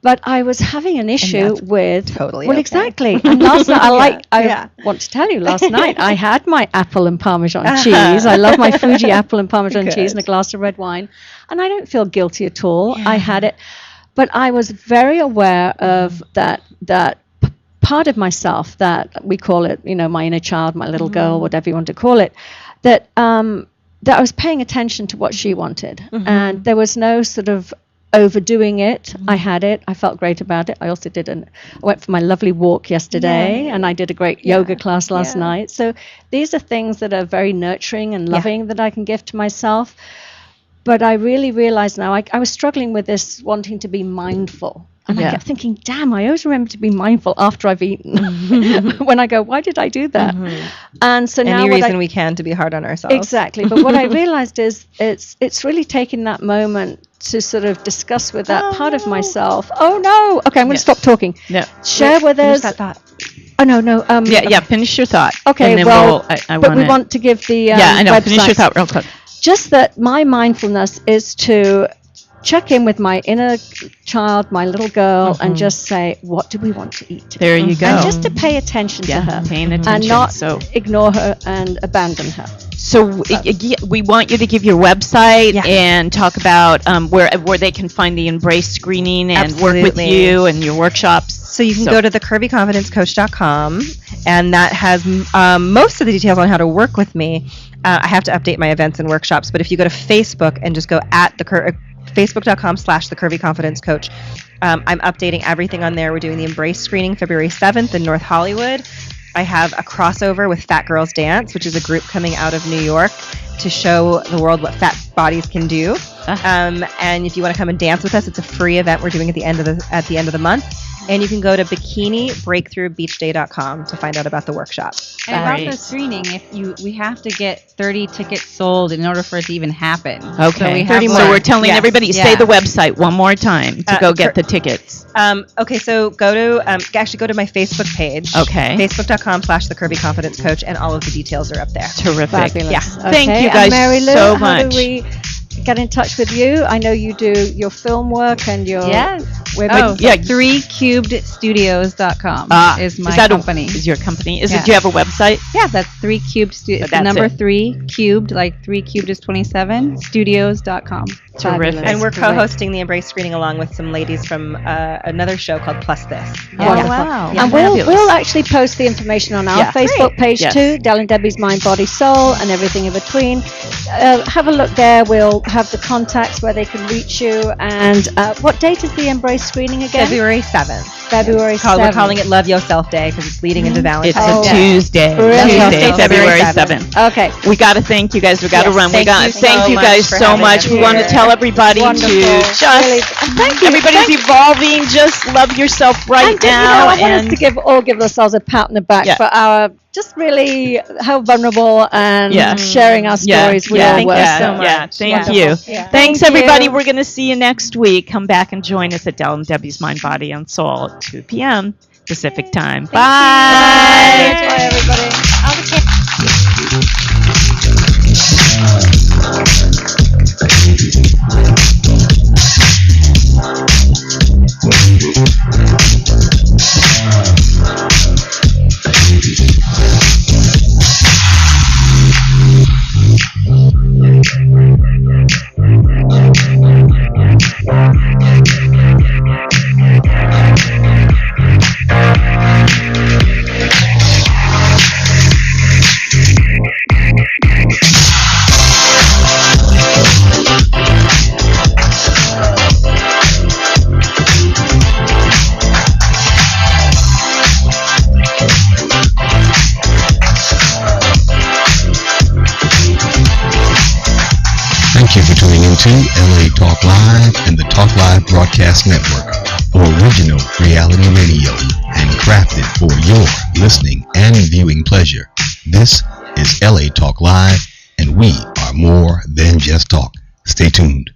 But I was having an issue with... Totally Well, okay. exactly. And last night, I want to tell you, last night I had my apple and Parmesan cheese. I love my Fuji apple and Parmesan cheese and a glass of red wine. And I don't feel guilty at all. I had it. But I was very aware of that part of myself that we call it, my inner child, my little girl, whatever you want to call it, that I was paying attention to what she wanted. And there was no sort of overdoing it. I had it. I felt great about it. I also I went for my lovely walk yesterday, and I did a great yoga class last night. So these are things that are very nurturing and loving that I can give to myself. But I really realize now, I was struggling with this wanting to be mindful. And I kept thinking, damn, I always remember to be mindful after I've eaten. When I go, why did I do that? And so now any reason we can to be hard on ourselves. Exactly. But what I realized is it's really taking that moment to sort of discuss with that part of myself. Oh no. Okay, I'm going to stop talking. Yeah. Share with us. That thought. Oh no. Finish your thought. Okay. And then we want to give the I know. website. Finish your thought real quick. Just that my mindfulness is to check in with my inner child, my little girl, and just say, what do we want to eat? There you go. And just to pay attention to her. Paying attention. And not ignore her and abandon her. So we want you to give your website and talk about where they can find the Embrace screening and work with you and your workshops. So you can go to thecurvyconfidencecoach.com, and that has most of the details on how to work with me. I have to update my events and workshops, but if you go to Facebook and just go at facebook.com/thecurvyconfidencecoach, I'm updating everything on there. We're doing the Embrace screening February 7th in North Hollywood. I have a crossover with Fat Girls Dance, which is a group coming out of New York to show the world what fat bodies can do. And if you want to come and dance with us, it's a free event we're doing at the end of the month. And you can go to bikinibreakthroughbeachday.com to find out about the workshop. And about the screening, we have to get 30 tickets sold in order for it to even happen. Okay. So we're telling everybody, say the website one more time to go get the tickets. Okay, so go to my Facebook page. Okay. Facebook.com/thecurvyconfidencecoach, and all of the details are up there. Terrific. Fabulous. Yeah. Okay. Thank you guys Mary Lou, so how much. do we get in touch with you? I know you do your film work and your... Yes. 3cubedstudios.com is my company. Is your company? Do you have a website? Yeah, that's 3cubed studios. Number 3 cubed, like 3 cubed is 27, studios.com. Terrific. And we're co-hosting the Embrace screening along with some ladies from another show called Plus This. Wow. And we'll actually post the information on our Facebook page too, Del and Debbie's Mind, Body, Soul, and everything in between. Have a look there. We'll have the contacts where they can reach you. And what date is the Embrace screening again? February 7th. February 7th. We're calling it Love Yourself Day because it's leading into Valentine's It's a Tuesday. Really? February 7th. Okay. We got to thank you guys. We got to run. Thank you guys for so having much. us We want to here. tell everybody Wonderful. to just Thank you. everybody's evolving. Just love yourself right now. I want us to give ourselves a pat on the back for our just really how vulnerable and sharing our stories we all Thank were. you so much. Yeah, thank Wonderful. you. Yeah. Thanks, Thank everybody. you. We're going to see you next week. Come back and join us at Del and Debbie's Mind, Body, and Soul at 2 p.m. Pacific time. Bye. Bye, everybody. Thank you for tuning into LA Talk Live and the Talk Live Broadcast Network, original reality radio and crafted for your listening and viewing pleasure. This is LA Talk Live, and we are more than just talk. Stay tuned.